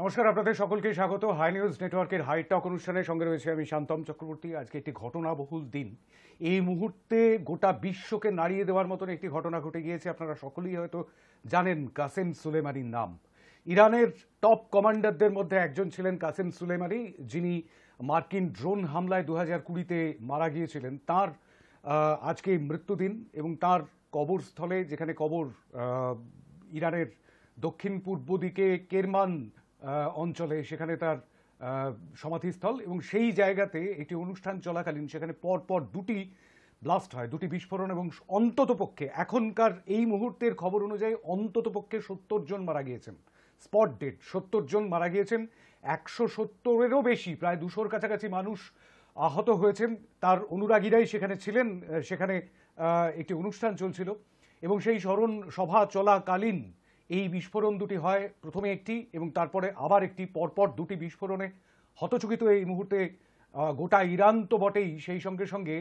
নমস্কার, আপনাদের সকলকে স্বাগত হাই নিউজ নেটওয়ার্কের হাই টক অনুষ্ঠানের সঙ্গে রয়েছে আমি শান্তম চক্রবর্তী। আজকে একটি ঘটনাবহুল দিন। এই মুহূর্তে গোটা বিশ্বকে নাড়িয়ে দেওয়ার মতন একটি ঘটনা ঘটে গিয়েছে। আপনারা সকলেই হয়তো জানেন কাসেম সুলেমানির নাম। ইরানের টপ কমান্ডারদের মধ্যে একজন ছিলেন কাসেম সুলেমানি, যিনি মার্কিন ড্রোন হামলায় 2020-তে মারা গিয়েছিলেন। তার আজকে মৃত্যুদিন এবং তার কবরস্থলে, যেখানে কবর ইরানের দক্ষিণ পূর্ব দিকে কেরমান অঞ্চলে, সেখানে তার সমাধিস্থল, এবং সেই জায়গাতে একটি অনুষ্ঠান চলাকালীন সেখানে পরপর দুটি ব্লাস্ট হয়, দুটি বিস্ফোরণ, এবং অন্ততপক্ষে এখনকার এই মুহূর্তের খবর অনুযায়ী অন্ততপক্ষে 70 জন মারা গিয়েছেন। স্পট ডেড 70 জন মারা গিয়েছেন। 170-এরও বেশি, প্রায় 200-র কাছাকাছি মানুষ আহত হয়েছেন। তার অনুরাগীরাই সেখানে ছিলেন। সেখানে একটি অনুষ্ঠান চলছিল এবং সেই স্মরণ সভা চলাকালীন এই বিস্ফোরণ দুটি হয়। প্রথমে একটি এবং তারপরে আবার একটি, পরপর দুটি বিস্ফোরণে হতচকিত এই মুহূর্তে গোটা ইরান তো বটেই, সেই সঙ্গে সঙ্গে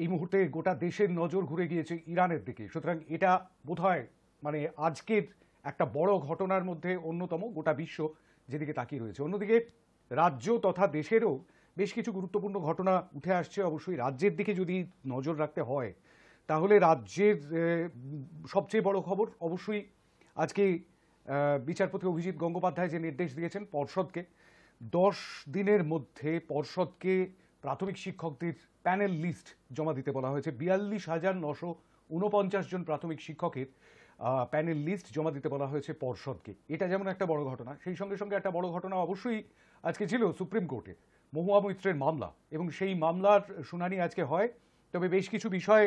এই মুহূর্তে গোটা দেশের নজর ঘুরে গিয়েছে ইরানের দিকে। সুতরাং এটা বোধহয় মানে আজকের একটা বড় ঘটনার মধ্যে অন্যতম, গোটা বিশ্ব যেদিকে তাকিয়ে রয়েছে। অন্যদিকে রাজ্য তথা দেশেরও বেশ কিছু গুরুত্বপূর্ণ ঘটনা উঠে আসছে। অবশ্যই রাজ্যের দিকে যদি নজর রাখতে হয় তাহলে রাজ্যের সবচেয়ে বড় খবর অবশ্যই আজকে বিচারপতি অভিজিৎ গঙ্গোপাধ্যায় যে নির্দেশ দিয়েছেন পর্ষদকে, 10 দিনের মধ্যে পর্ষদকে প্রাথমিক শিক্ষকদের প্যানেল লিস্ট জমা দিতে বলা হয়েছে। 42,949 জন প্রাথমিক শিক্ষকের প্যানেল লিস্ট জমা দিতে বলা হয়েছে পর্ষদকে। এটা যেমন একটা বড় ঘটনা, সেই সঙ্গে সঙ্গে একটা বড় ঘটনা অবশ্যই আজকে ছিল সুপ্রিম কোর্টে মহুয়া মৈত্রের মামলা, এবং সেই মামলার শুনানি আজকে হয়। তবে বেশ কিছু বিষয়ে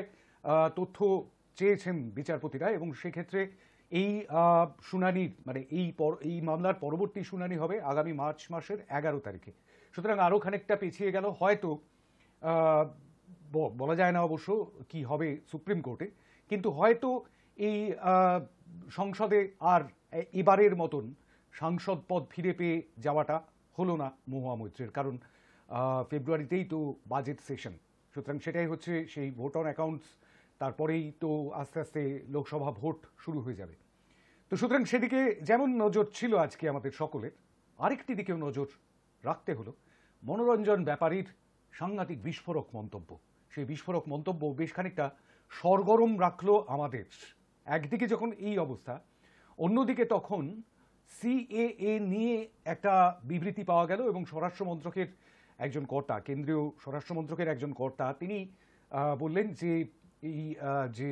তথ্য চেয়েছেন বিচারপতিরা, এবং সেক্ষেত্রে এই শুনানির মানে এই মামলার পরবর্তী শুনানি হবে আগামী মার্চ মাসের 11 তারিখে। সুতরাং আরও খানিকটা পেছিয়ে গেল, হয়তো বলা যায় না অবশ্য কি হবে সুপ্রিম কোর্টে, কিন্তু হয়তো এই সংসদে আর এবারের মতন সাংসদ পদ ফিরে পেয়ে যাওয়াটা হলো না মহুয়া মৈত্রের, কারণ ফেব্রুয়ারিতেই তো বাজেট সেশন। সুতরাং সেটাই হচ্ছে সেই ভোট অন অ্যাকাউন্টস, তারপরেই তো আস্তে আস্তে লোকসভা ভোট শুরু হয়ে যাবে। তো সুতরাং সেদিকে যেমন নজর ছিল আজকে আমাদের সকলের, আরেকটি দিকেও নজর রাখতে হলো। মনোরঞ্জন ব্যাপারীর সাংঘাতিক বিস্ফোরক মন্তব্য, সেই বিস্ফোরক মন্তব্য বেশ খানিকটা সরগরম রাখলো আমাদের। একদিকে যখন এই অবস্থা, অন্যদিকে তখন সিএএ নিয়ে একটা বিবৃতি পাওয়া গেল, এবং স্বরাষ্ট্রমন্ত্রকের একজন কর্তা, কেন্দ্রীয় স্বরাষ্ট্রমন্ত্রকের একজন কর্তা, তিনি বললেন যে এই যে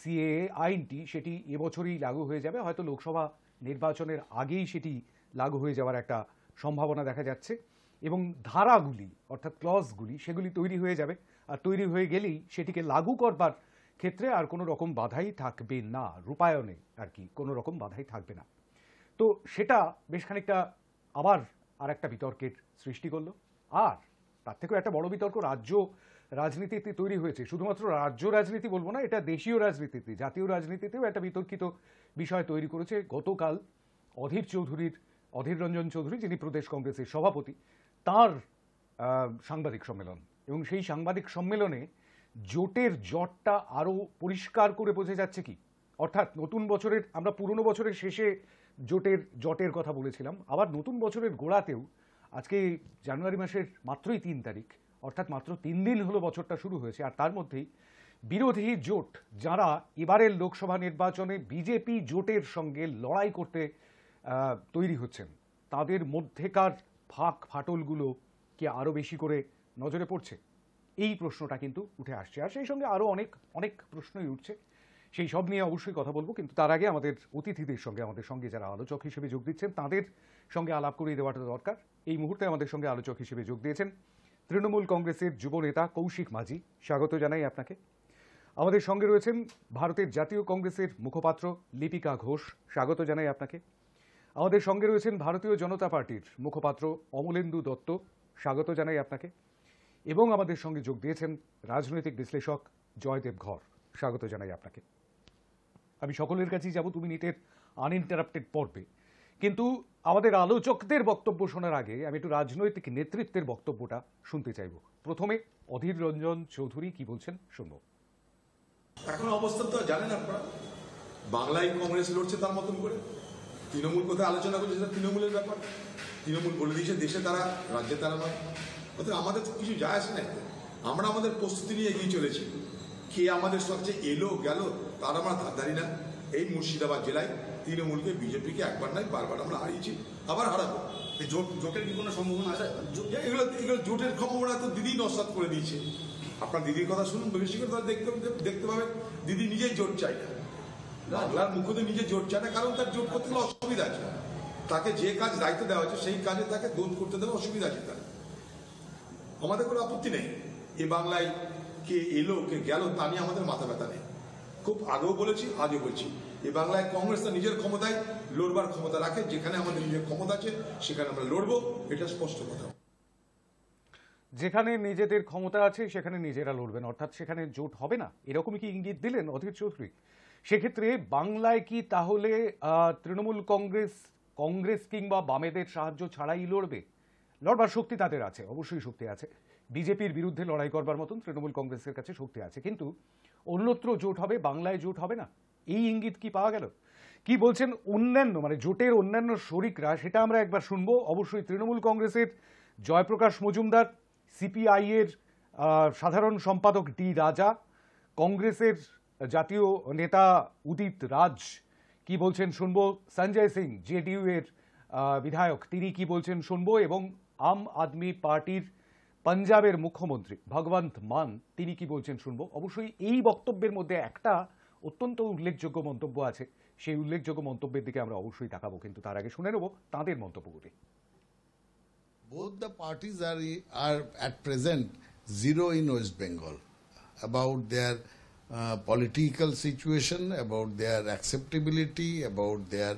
সিএএ আইনটি সেটি এবছরই লাগু হয়ে যাবে, হয়তো লোকসভা নির্বাচনের আগেই সেটি লাগু হয়ে যাওয়ার একটা সম্ভাবনা দেখা যাচ্ছে, এবং ধারাগুলি অর্থাৎ ক্লজগুলি সেগুলি তৈরি হয়ে যাবে, আর তৈরি হয়ে গেলেই সেটিকে লাগু করবার ক্ষেত্রে আর কোনো রকম বাধাই থাকবে না, রূপায়ণে আর কি কোনো রকম বাধাই থাকবে না। তো সেটা বেশ খানিকটা আবার আর একটা বিতর্কের সৃষ্টি করলো। আর তার থেকেও একটা বড় বিতর্ক রাজ্য রাজনীতিতে তৈরি হয়েছে। শুধুমাত্র রাজ্য রাজনীতি বলবো না, এটা দেশীয় রাজনীতিতে, জাতীয় রাজনীতিতেও একটা বিতর্কিত বিষয় তৈরি করেছে। গতকাল অধীর রঞ্জন চৌধুরী, যিনি প্রদেশ কংগ্রেসের সভাপতি, তার সাংবাদিক সম্মেলন, এবং সেই সাংবাদিক সম্মেলনে জোটের জটটা আরও পরিষ্কার করে বোঝা যাচ্ছে কি, অর্থাৎ নতুন বছরের, আমরা পুরনো বছরের শেষে জটের কথা বলেছিলাম, আবার নতুন বছরের গোড়াতেও, আজকে জানুয়ারি মাসের মাত্রই 3 তারিখ, অর্থাৎ মাত্র 3 দিন হলো বছরটা শুরু হয়েছে, আর তার মধ্যেই বিরোধী জোট যারা এবারের লোকসভা নির্বাচনে বিজেপি জোটের সঙ্গে লড়াই করতে তৈরি হচ্ছেন, তাদের মধ্যেকার ফাটলগুলো কি আরও বেশি করে নজরে পড়ছে, এই প্রশ্নটা কিন্তু উঠে আসছে। আর সেই সঙ্গে আরও অনেক প্রশ্নই উঠছে, সেই সব নিয়ে অবশ্যই কথা বলবো। কিন্তু তার আগে আমাদের অতিথিদের সঙ্গে, আমাদের সঙ্গে যারা আলোচক হিসেবে যোগ দিচ্ছেন তাদের সঙ্গে আলাপ করিয়ে দেওয়াটা দরকার। এই মুহূর্তে আমাদের সঙ্গে আলোচক হিসেবে যোগ দিয়েছেন তৃণমূল কংগ্রেসের যুব নেতা কৌশিক মাঝি, স্বাগত জানাই আপনাকে। আমাদের সঙ্গে রয়েছেন ভারতের জাতীয় কংগ্রেসের মুখপাত্র লিপিকা ঘোষ, স্বাগত জানাই আপনাকে। আমাদের সঙ্গে রয়েছেন ভারতীয় জনতা পার্টির মুখপাত্র অমলেন্দু দত্ত, স্বাগত জানাই আপনাকে। এবং আমাদের সঙ্গে যোগ দিয়েছেন রাজনৈতিক বিশ্লেষক জয়দেব ঘর, স্বাগত জানাই আপনাকে। আমি সকলের কাছেই যাব 2 মিনিটের আনইন্টারাপ্টেড পর্বে, কিন্তু আমাদের আলোচকদের বক্তব্য শোনার আগে আমি একটু রাজনৈতিক নেতৃত্বের বক্তব্যটা শুনতে চাইব। প্রথমে অধীর রঞ্জন চৌধুরী কি বলছেন শুনব। এখন অবস্থা তো জানেন আপনারা, বাংলায় কংগ্রেস লড়ছে তার মতন করে, তৃণমূল কোথায় আলোচনা করছে সেটা তৃণমূলের ব্যাপার। তৃণমূল বলে দিয়েছে দেশে তারা, রাজ্যে তারা নয়। অর্থাৎ আমাদের কিছু যায় আসে না। আমরা আমাদের প্রস্তুতি নিয়ে এগিয়ে চলেছি। কে আমাদের সবচেয়ে এলো গেল তার আমরা ধারধারি না। এই মুর্শিদাবাদ জেলায় তৃণমূলকে, বিজেপিকে একবার নয় বারবার আমরা হারিয়েছি, আবার হারাবো। জোটের কি কোনো সম্ভাবনা আছে? এগুলো জোটের সম্ভাবনা তো দিদি নস্বাত করে দিয়েছে। আপনার দিদির কথা শুনুন, বেশি করে তারা দেখতে পাবেন দিদি নিজেই জোট চাই না। বাংলার মুখ্যমন্ত্রী নিজে জোট চায় না, কারণ তার জোট করতে গেলে অসুবিধা আছে। তাকে যে কাজ দায়িত্ব দেওয়া হয়েছে সেই কাজে তাকে দোধ করতে দেওয়া অসুবিধা আছে তার। আমাদের কোনো আপত্তি নেই। এ বাংলায় কে এলো কে গেল তা নিয়ে আমাদের মাথা ব্যথা নেই। খুব আগেও বলেছি, আজও বলছি, এ বাংলায় কংগ্রেস তার নিজের ক্ষমতায় লড়বার ক্ষমতা রাখে। যেখানে আমাদের নিজের ক্ষমতা আছে সেখানে আমরা লড়বো, এটা স্পষ্ট কথা। যেখানে নিজেদের ক্ষমতা আছে সেখানে নিজেরা লড়বেন, অর্থাৎ সেখানে জোট হবে না, এরকমই কি ইঙ্গিত দিলেন অধীর চৌধুরী? সেক্ষেত্রে বাংলায় কি তাহলে তৃণমূল কংগ্রেস কিংবা বামেদের সাহায্য ছাড়াই লড়বে? লড়বার শক্তি তাদের আছে, অবশ্যই শক্তি আছে। বিজেপির বিরুদ্ধে লড়াই করবার মতন তৃণমূল কংগ্রেসের কাছে শক্তি আছে, কিন্তু অন্যত্র জোট হবে, বাংলায় জোট হবে না, এই ইঙ্গিত কি পাওয়া গেল? কি বলছেন অন্যান্য, মানে জোটের অন্যান্য শরিকরা, সেটা আমরা একবার শুনবো। অবশ্যই তৃণমূল কংগ্রেসের জয়প্রকাশ মজুমদার, সিপিআই এর সাধারণ সম্পাদক ডি রাজা, কংগ্রেসের জাতীয় নেতা উদিত রাজ কি বলছেন শুনবো, সঞ্জয় সিং জেডিইউ এর বিধায়ক তিনি কি বলছেন শুনবো, এবং আম আদমি পার্টির পাঞ্জাবের মুখ্যমন্ত্রী ভগবন্ত মান তিনি কি বলছেন শুনবো। অবশ্যই এই বক্তব্যের মধ্যে একটা অত্যন্ত উল্লেখযোগ্য মন্তব্য আছে, সেই উল্লেখযোগ্য মন্তব্যের দিকে আমরা অবশ্যই তাকাবো, কিন্তু তার আগে শুনে নেব তাঁদের মন্তব্যগুলি। Both the parties are at present zero in West Bengal about their political situation, about their acceptability, about their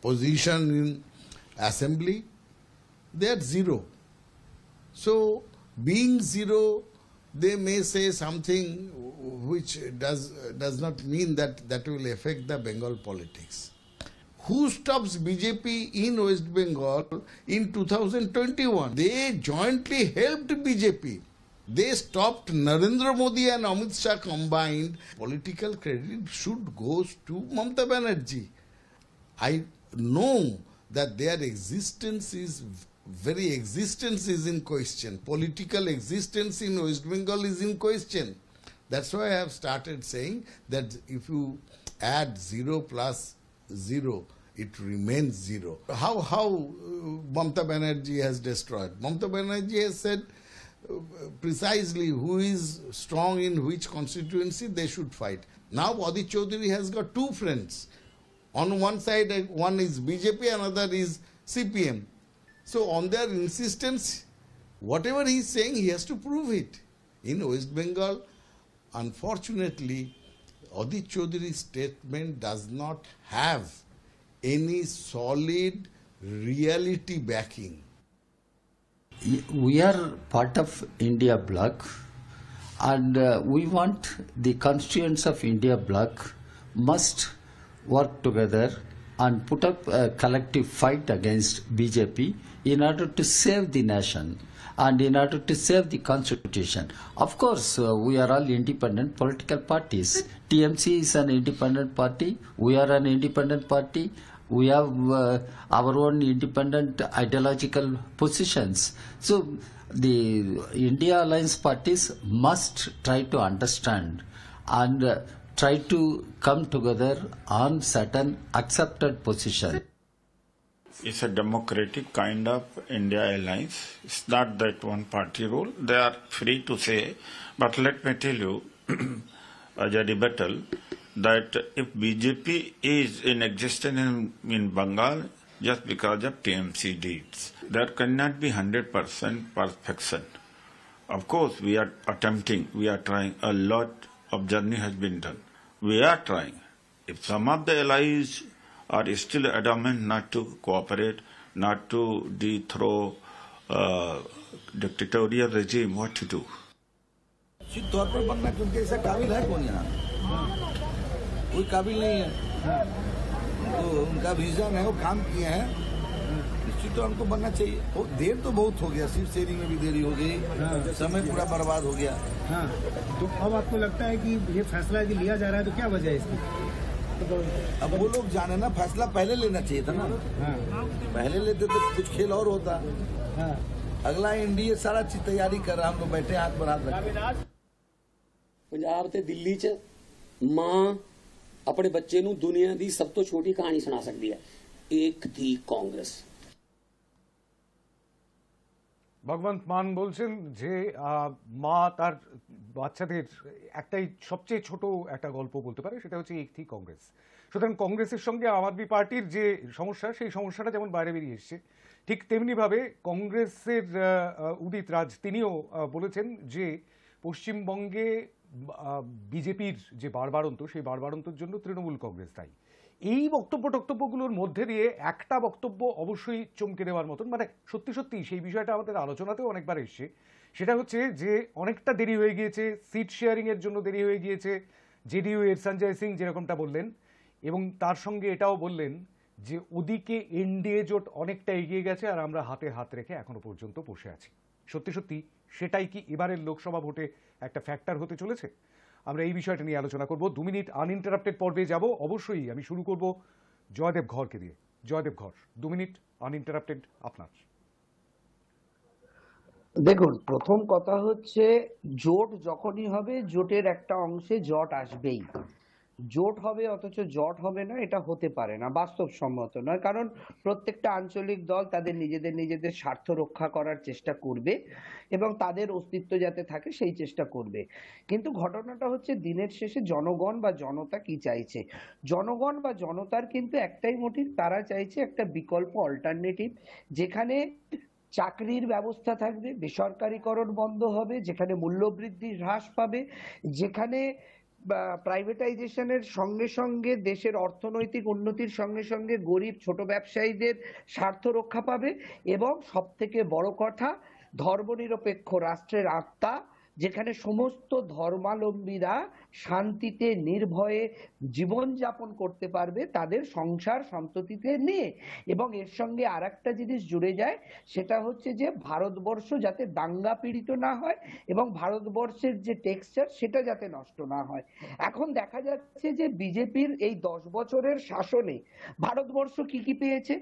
position in assembly. They are zero. So, being zero, they may say something which does not mean that will affect the Bengal politics. Who stops BJP in West Bengal in 2021? They jointly helped BJP. They stopped Narendra Modi and Amit Shah combined. Political credit should go to Mamata Banerjee. I know that their very existence is in question. Political existence in West Bengal is in question. That's why I have started saying that if you add 0 plus 0, it remains 0. How Mamata Banerjee has destroyed? Mamata Banerjee has said precisely who is strong in which constituency they should fight. Now Adit Chaudhary has got two friends. On one side, one is BJP, another is CPM. So on their insistence, whatever he is saying, he has to prove it. In West Bengal, unfortunately, Adit Chaudhary's statement does not have any solid reality backing. We are part of India bloc, and we want the constituents of India bloc must work together and put up a collective fight against BJP in order to save the nation and in order to save the constitution. Of course, we are all independent political parties. TMC is an independent party. We are an independent party. We have our own independent ideological positions. So the India Alliance parties must try to understand and try to come together on certain accepted positions. It's a democratic kind of India Alliance. It's not that one party rule. They are free to say, but let me tell you as a rebuttal that if BJP is in existence in Bengal just because of TMC deeds, there cannot be 100% perfection. Of course, we are attempting, we are trying, a lot of journey has been done. We are trying. If some of the allies are still adamant not to cooperate, not to dethrone dictatorial regime, what to do? निश्चित तौर पर बनना, क्योंकि ऐसा काबिल है कौन यहाँ? कोई काबिल नहीं है। तो उनका विजन है, वो काम किए हैं, निश्चित तौर पर बनना चाहिए। देर तो बहुत हो गया, सीट शेयरिंग में भी देरी हो गई, समय पूरा बर्बाद हो गया। हाँ, तो अब आपको लगता है कि ये फैसला यदि लिया जा रहा है तो क्या वजह है इसकी? अब वो लोग जाने ना, फैसला पहले लेना चाहिए था ना। पहले लेते तो कुछ खेल और होता। अगला एनडीए सारा चीज तैयारी कर रहा, हम लोग बैठे हाथ पर हाथ रखे। ਪੰਜਾਬ ਤੇ ਦਿੱਲੀ 'ਚ ਮਾਂ ਆਪਣੇ ਬੱਚੇ ਨੂੰ ਦੁਨੀਆ ਦੀ ਸਭ ਤੋਂ ਛੋਟੀ ਕਹਾਣੀ ਸੁਣਾ ਸਕਦੀ ਹੈ, ਇੱਕ ਥੀ ਕਾਂਗਰਸ। ভগবন্ত মান বলছেন যে মা তার বাচ্চাদের একটাই সবচেয়ে ছোট একটা গল্প বলতে পারে, সেটা হচ্ছে এক থি কংগ্রেস। সুতরাং কংগ্রেসের সঙ্গে আম আদমি পার্টির যে সমস্যা, সেই সমস্যাটা যেমন বাইরে বেরিয়ে এসছে, ঠিক তেমনিভাবে কংগ্রেসের উদিত রাজ তিনিও বলেছেন যে পশ্চিমবঙ্গে বিজেপির যে বাড়বাড়ন্ত, সেই বাড়বাড়ন্তর জন্য তৃণমূল কংগ্রেস দায়ী। এই বক্তব্যগুলোর মধ্যে দিয়ে একটা বক্তব্য অবশ্যই চমকে দেওয়ার মতন, মানে সত্যি সত্যি সেই বিষয়টা আমাদের আলোচনাতেও অনেকবার এসছে, সেটা হচ্ছে যে অনেকটা দেরি হয়ে গিয়েছে, সিট শেয়ারিং এর জন্য দেরি হয়ে গিয়েছে। জেডিইউ এর সঞ্জয় সিং যেরকমটা বললেন, এবং তার সঙ্গে এটাও বললেন যে ওদিকে এনডিএ জোট অনেকটা এগিয়ে গেছে আর আমরা হাতে হাত রেখে এখনো পর্যন্ত বসে আছি। সত্যি সত্যি সেটাই কি এবারের লোকসভা ভোটে একটা ফ্যাক্টর হতে চলেছে? আমরা এই বিষয়টা নিয়ে আলোচনা করব। 2 মিনিট আনইন্টারাপ্টেড পর্বে যাব। অবশ্যই আমি শুরু করব জয়দেব ঘরকে দিয়ে। জয়দেব ঘর, 2 মিনিট আনইন্টারাপ্টেড আপনার। দেখুন, প্রথম কথা হচ্ছে জোট যখনই হবে, জোটের একটা অংশে জট আসবেই। জোট হবে অথচ জট হবে না, এটা হতে পারে না, বাস্তবসম্মত নয়। কারণ প্রত্যেকটা আঞ্চলিক দল তাদের নিজেদের স্বার্থ রক্ষা করার চেষ্টা করবে এবং তাদের অস্তিত্ব যাতে থাকে সেই চেষ্টা করবে। কিন্তু ঘটনাটা হচ্ছে দিনের শেষে জনগণ বা জনতা কি চাইছে। জনগণ বা জনতার কিন্তু একটাই মোটিভ, তারা চাইছে একটা বিকল্প অল্টারনেটিভ, যেখানে চাকরির ব্যবস্থা থাকবে, বেসরকারীকরণ বন্ধ হবে, যেখানে মূল্যবৃদ্ধি হ্রাস পাবে, যেখানে প্রাইভেটাইজেশনের সঙ্গে সঙ্গে দেশের অর্থনৈতিক উন্নতির সঙ্গে সঙ্গে গরিব ছোট ব্যবসায়ীদের স্বার্থ রক্ষা পাবে, এবং সব থেকে বড় কথা ধর্মনিরপেক্ষ রাষ্ট্রের আত্মা, যেখানে সমস্ত ধর্মাবলম্বীরা শান্তিতে নির্ভয়ে জীবনযাপন করতে পারবে তাদের সংসার সন্ততিতে নিয়ে। এবং এর সঙ্গে আর একটা জিনিস জুড়ে যায়, সেটা হচ্ছে যে ভারতবর্ষ যাতে দাঙ্গা পীড়িত না হয় এবং ভারতবর্ষের যে টেক্সচার সেটা যাতে নষ্ট না হয়। এখন দেখা যাচ্ছে যে বিজেপির এই 10 বছরের শাসনে ভারতবর্ষ কি পেয়েছে?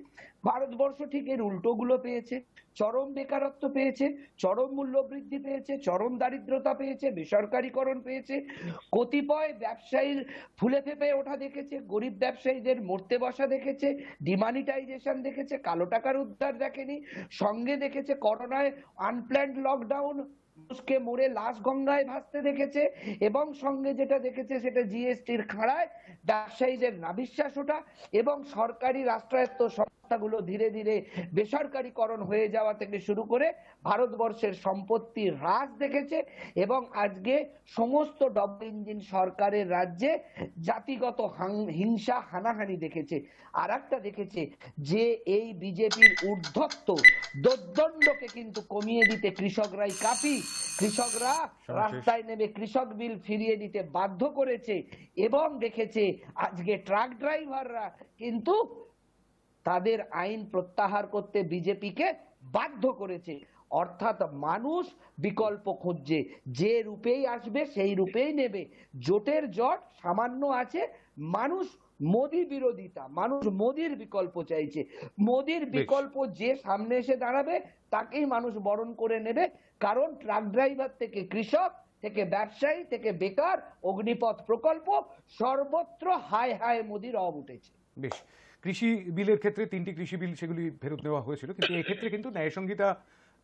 ভারতবর্ষ ঠিক এর উল্টোগুলো পেয়েছে। চরম বেকারত্ব পেয়েছে, চরম মূল্যবৃদ্ধি পেয়েছে, চরম দারিদ্রতা পেয়েছে, বেসরকারীকরণ পেয়েছে, কতিপয় ব্যবসায়ীর ফুলে ফেঁপে ওঠা দেখেছে, গরিব ব্যবসায়ীদের মরতে বসা দেখেছে, ডিমানিটাইজেশন দেখেছে, কালো টাকার উদ্ধার দেখেনি, সঙ্গে দেখেছে করোনায় আনপ্ল্যান্ড লকডাউন, মানুষকে মরে লাশ গঙ্গায় ভাসতে দেখেছে, এবং সঙ্গে যেটা দেখেছে সেটা জিএসটির খাড়ায় ব্যবসায়ীদের নাবিশ্বাস ওঠা এবং সরকারি রাষ্ট্রায়ত্ত সংস্থাগুলো ধীরে ধীরে বেসরকারীকরণ হয়ে যাওয়া থেকে শুরু করে ভারতবর্ষের সম্পত্তি হ্রাস দেখেছে। এবং আজকে সমস্ত ডবল ইঞ্জিন সরকারের রাজ্যে জাতিগত হিংসা হানাহানি দেখেছে। আর একটা দেখেছে যে এই বিজেপির ঊর্ধ্বত্ব দোর্দণ্ডকে কিন্তু কমিয়ে দিতে কৃষকরাই কাফি। কৃষকরা রাস্তায় নেমে কৃষক বিল ফিরিয়ে দিতে বাধ্য করেছে, এবং দেখেছে আজকে ট্রাক ড্রাইভাররা কিন্তু তাদের আইন প্রত্যাহার করতে বিজেপিকে বাধ্য করেছে। অর্থাৎ মানুষ বিকল্প খুঁজছে, যে রূপেই আসবে সেই রূপেই নেবে। জোটের জট সামান্য আছে, মানুষ মোদি বিরোধিতা, মানুষ মোদির বিকল্প চাইছে। মোদির বিকল্প যে সামনে এসে দাঁড়াবে তাকেই মানুষ বরণ করে নেবে, কারণ ট্রাক ড্রাইভার থেকে কৃষক থেকে ব্যবসায়ী থেকে বেকার, অগ্নিপথ প্রকল্প সর্বত্র হায় হায় মোদির রব উঠেছে। বেশ, কৃষি বিলের ক্ষেত্রে 3টি কৃষি বিল সেগুলি ফেরত নেওয়া হয়েছিল, কিন্তু এক্ষেত্রে কিন্তু ন্যায় সংহিতা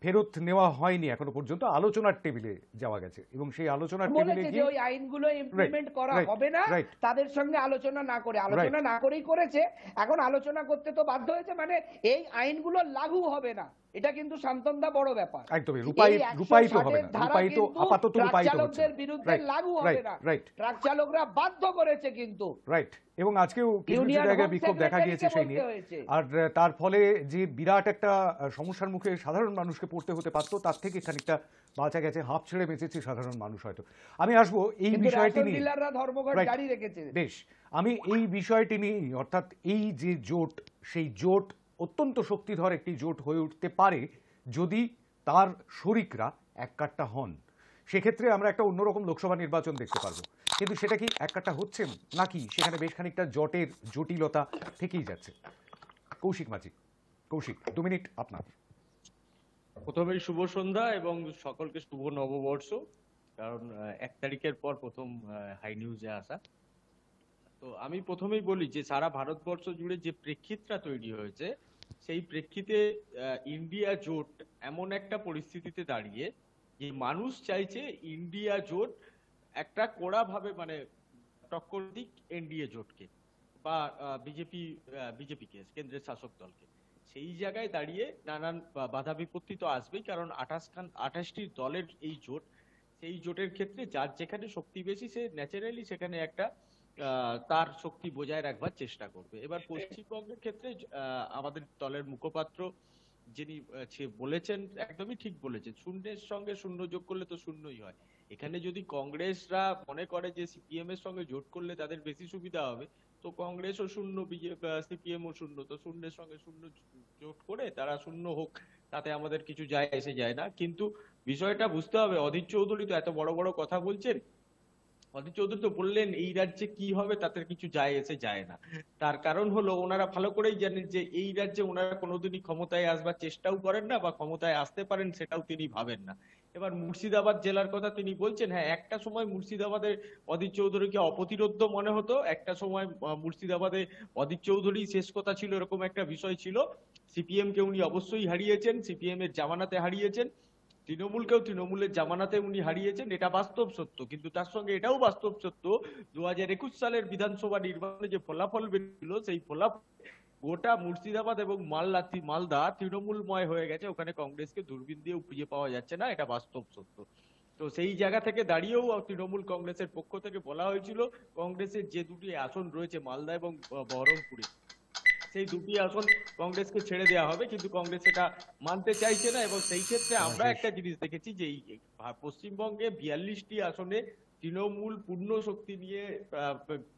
ফেরত নেওয়া হয়নি এখনো পর্যন্ত। আলোচনার টেবিলে যাওয়া গেছে এবং সেই আলোচনার টেবিলে গিয়ে ওই আইনগুলো ইমপ্লিমেন্ট করা হবে না তাদের সঙ্গে আলোচনা না করে, আলোচনা না করেই করেছে। এখন আলোচনা করতে তো বাধ্য হয়েছে, মানে এই আইনগুলো লাগু হবে না, এটা কিন্তু শান্তনদা বড় ব্যাপার। একদমই রূপায়িত হবে না, রূপায়িত আপাতত রূপায়িত হচ্ছে চালকদের বিরুদ্ধে লাগু হবে না। ট্রাক চালকরা বাধ্য করেছে কিন্তু, রাইট। এবং আজকেও কিছু জায়গায় বিক্ষোভ দেখা গিয়েছে সেই নিয়ে। আর তার ফলে যে বিরাট একটা সমস্যার মুখে সাধারণ মানুষকে পড়তে হতে পারতো, তার থেকে খানিকটা বাঁচা গেছে, হাঁপ ছেড়ে বেঁচেছে সাধারণ মানুষ হয়তো। আমি আসবো এই বিষয়টি নিয়ে। বেশ, আমি এই বিষয়টি নিয়ে, অর্থাৎ এই যে জোট, সেই জোট অত্যন্ত শক্তিধর একটি জোট হয়ে উঠতে পারে যদি তার শরিকরা এককাট্টা হন। সেক্ষেত্রে আমরা একটা অন্যরকম লোকসভা নির্বাচন দেখতে পারবো, কিন্তু সেটা কি একটা হচ্ছে নাকি সেখানে বেশ খানিকটা জটের জটিলতা থেকেই যাচ্ছে? কৌশিক মাঝি, কৌশিক 2 মিনিট আপনার। প্রথমেই শুভ সন্ধ্যা এবং সকলকে শুভ নববর্ষ, কারণ 1 তারিখের পর প্রথম হাই নিউজে আসা। তো আমি প্রথমেই বলি যে সারা ভারতবর্ষ জুড়ে যে প্রেক্ষিতটা তৈরি হয়েছে, সেই প্রেক্ষিতে ইন্ডিয়া জোট এমন একটা পরিস্থিতিতে দাঁড়িয়ে যে মানুষ চাইছে ইন্ডিয়া জোট একটা কড়াভাবে মানে টক্কর দিক এনডিএ জোটকে বা বিজেপিকে, কেন্দ্রের শাসক দলকে। সেই জায়গায় দাঁড়িয়ে নানান বাধা বিপত্তি তো আসবেই, কারণ 28টি দলের এই জোট, সেই জোটের ক্ষেত্রে যার যেখানে শক্তি বেশি সে ন্যাচারালি সেখানে একটা তার শক্তি বজায় রাখবার চেষ্টা করবে। এবার পশ্চিমবঙ্গের ক্ষেত্রে আমাদের দলের মুখপাত্র যিনি বলেছেন, একদমই ঠিক বলেছেন, শূন্যের সঙ্গে শূন্য যোগ করলে তো শূন্যই হয়। এখানে যদি কংগ্রেসরা মনে করে যে সিপিএম এর সঙ্গে জোট করলে তাদের বেশি সুবিধা হবে, তো কংগ্রেসও শূন্য, সিপিএম ও শূন্য, তো শূন্যের সঙ্গে শূন্য জোট করে তারা শূন্য হোক, তাতে আমাদের কিছু যায় এসে যায় না। কিন্তু বিষয়টা বুঝতে হবে, অধীর চৌধুরী তো এত বড় বড় কথা বলছেন, অধীর চৌধুরী তো বললেন এই রাজ্যে কি হবে তাতে কিছু যায় এসে যায় না। তার কারণ হলো ওনারা ভালো করেই জানেন যে এই রাজ্যে ওনারা কোনোদিনই ক্ষমতায় আসবার চেষ্টাও করেন না, বা ক্ষমতায় আসতে পারেন সেটাও তিনি ভাবেন না। এবার মুর্শিদাবাদ জেলার কথা তিনি বলছেন, হ্যাঁ একটা সময় মুর্শিদাবাদের অধীর চৌধুরীকে অপ্রতিরোধ্য মনে হতো, একটা সময় মুর্শিদাবাদে অধীর চৌধুরী শেষ কথা ছিল, এরকম একটা বিষয় ছিল। সিপিএম কে উনি অবশ্যই হারিয়েছেন, সিপিএম এর জামানাতে হারিয়েছেন, তৃণমূলকেও তৃণমূলের জামানাতে উনি হারিয়েছেন, এটা বাস্তব সত্য। কিন্তু তার সঙ্গে এটাও বাস্তব সত্য, 2021 সালের বিধানসভা নির্বাচনে যে ফলাফল বেরিয়েছিল, সেই ফলাফল গোটা মুর্শিদাবাদ এবং মালদা তৃণমূলময় হয়ে গেছে, ওখানে কংগ্রেসকে দূরবীন দিয়েও খুঁজে পাওয়া যাচ্ছে না, এটা বাস্তব সত্য। তো সেই জায়গা থেকে দাঁড়িয়েও তৃণমূল কংগ্রেসের পক্ষ থেকে বলা হয়েছিল কংগ্রেসের যে 2টি আসন রয়েছে মালদা এবং বহরমপুরে, সেই 2টি আসন কংগ্রেসকে ছেড়ে দেওয়া হবে, কিন্তু কংগ্রেস এটা মানতে চাইছে না। এবং সেই ক্ষেত্রে আমরা একটা জিনিস দেখেছি যে পশ্চিমবঙ্গে 42টি আসনে তৃণমূল পূর্ণ শক্তি নিয়ে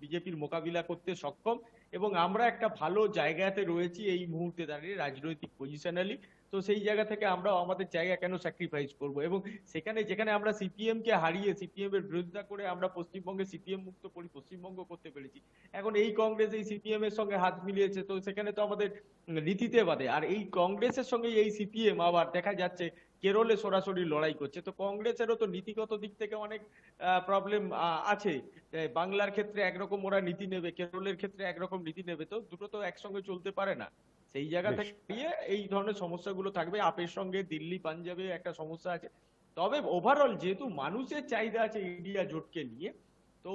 বিজেপির মোকাবিলা করতে সক্ষম, এবং আমরা একটা ভালো জায়গাতে রয়েছি এই মুহূর্তে দাঁড়িয়ে রাজনৈতিক পজিশনালি। তো সেই জায়গা থেকে আমরা আমাদের জায়গা কেন স্যাক্রিফাইস করব? এবং সেখানে যেখানে আমরা সিপিএম কে হারিয়ে সিপিএম এর বিরোধিতা করে আমরা পশ্চিমবঙ্গে সিপিএম মুক্ত পশ্চিমবঙ্গ করতে পেরেছি, এখন এই কংগ্রেস এই সিপিএম এর সঙ্গে হাত মিলিয়েছে, তো সেখানে তো আমাদের রীতিতে বাদে। আর এই কংগ্রেসের সঙ্গে এই সিপিএম আবার দেখা যাচ্ছে কেরলে সরাসরি লড়াই করছে, তো কংগ্রেসেরও তো নীতিগত দিক থেকে অনেক প্রবলেম আছে। বাংলার ক্ষেত্রে একরকম ওরা নীতি নেবে, কেরলের ক্ষেত্রে একরকম নীতি নেবে, তো দুটো তো একসঙ্গে চলতে পারে না। সেই জায়গা থেকে এই ধরনের সমস্যাগুলো থাকবে। আপের সঙ্গে দিল্লি পাঞ্জাবে একটা সমস্যা আছে, তবে ওভারঅল যেহেতু মানুষের চাহিদা আছে ইন্ডিয়া জোটকে নিয়ে, তো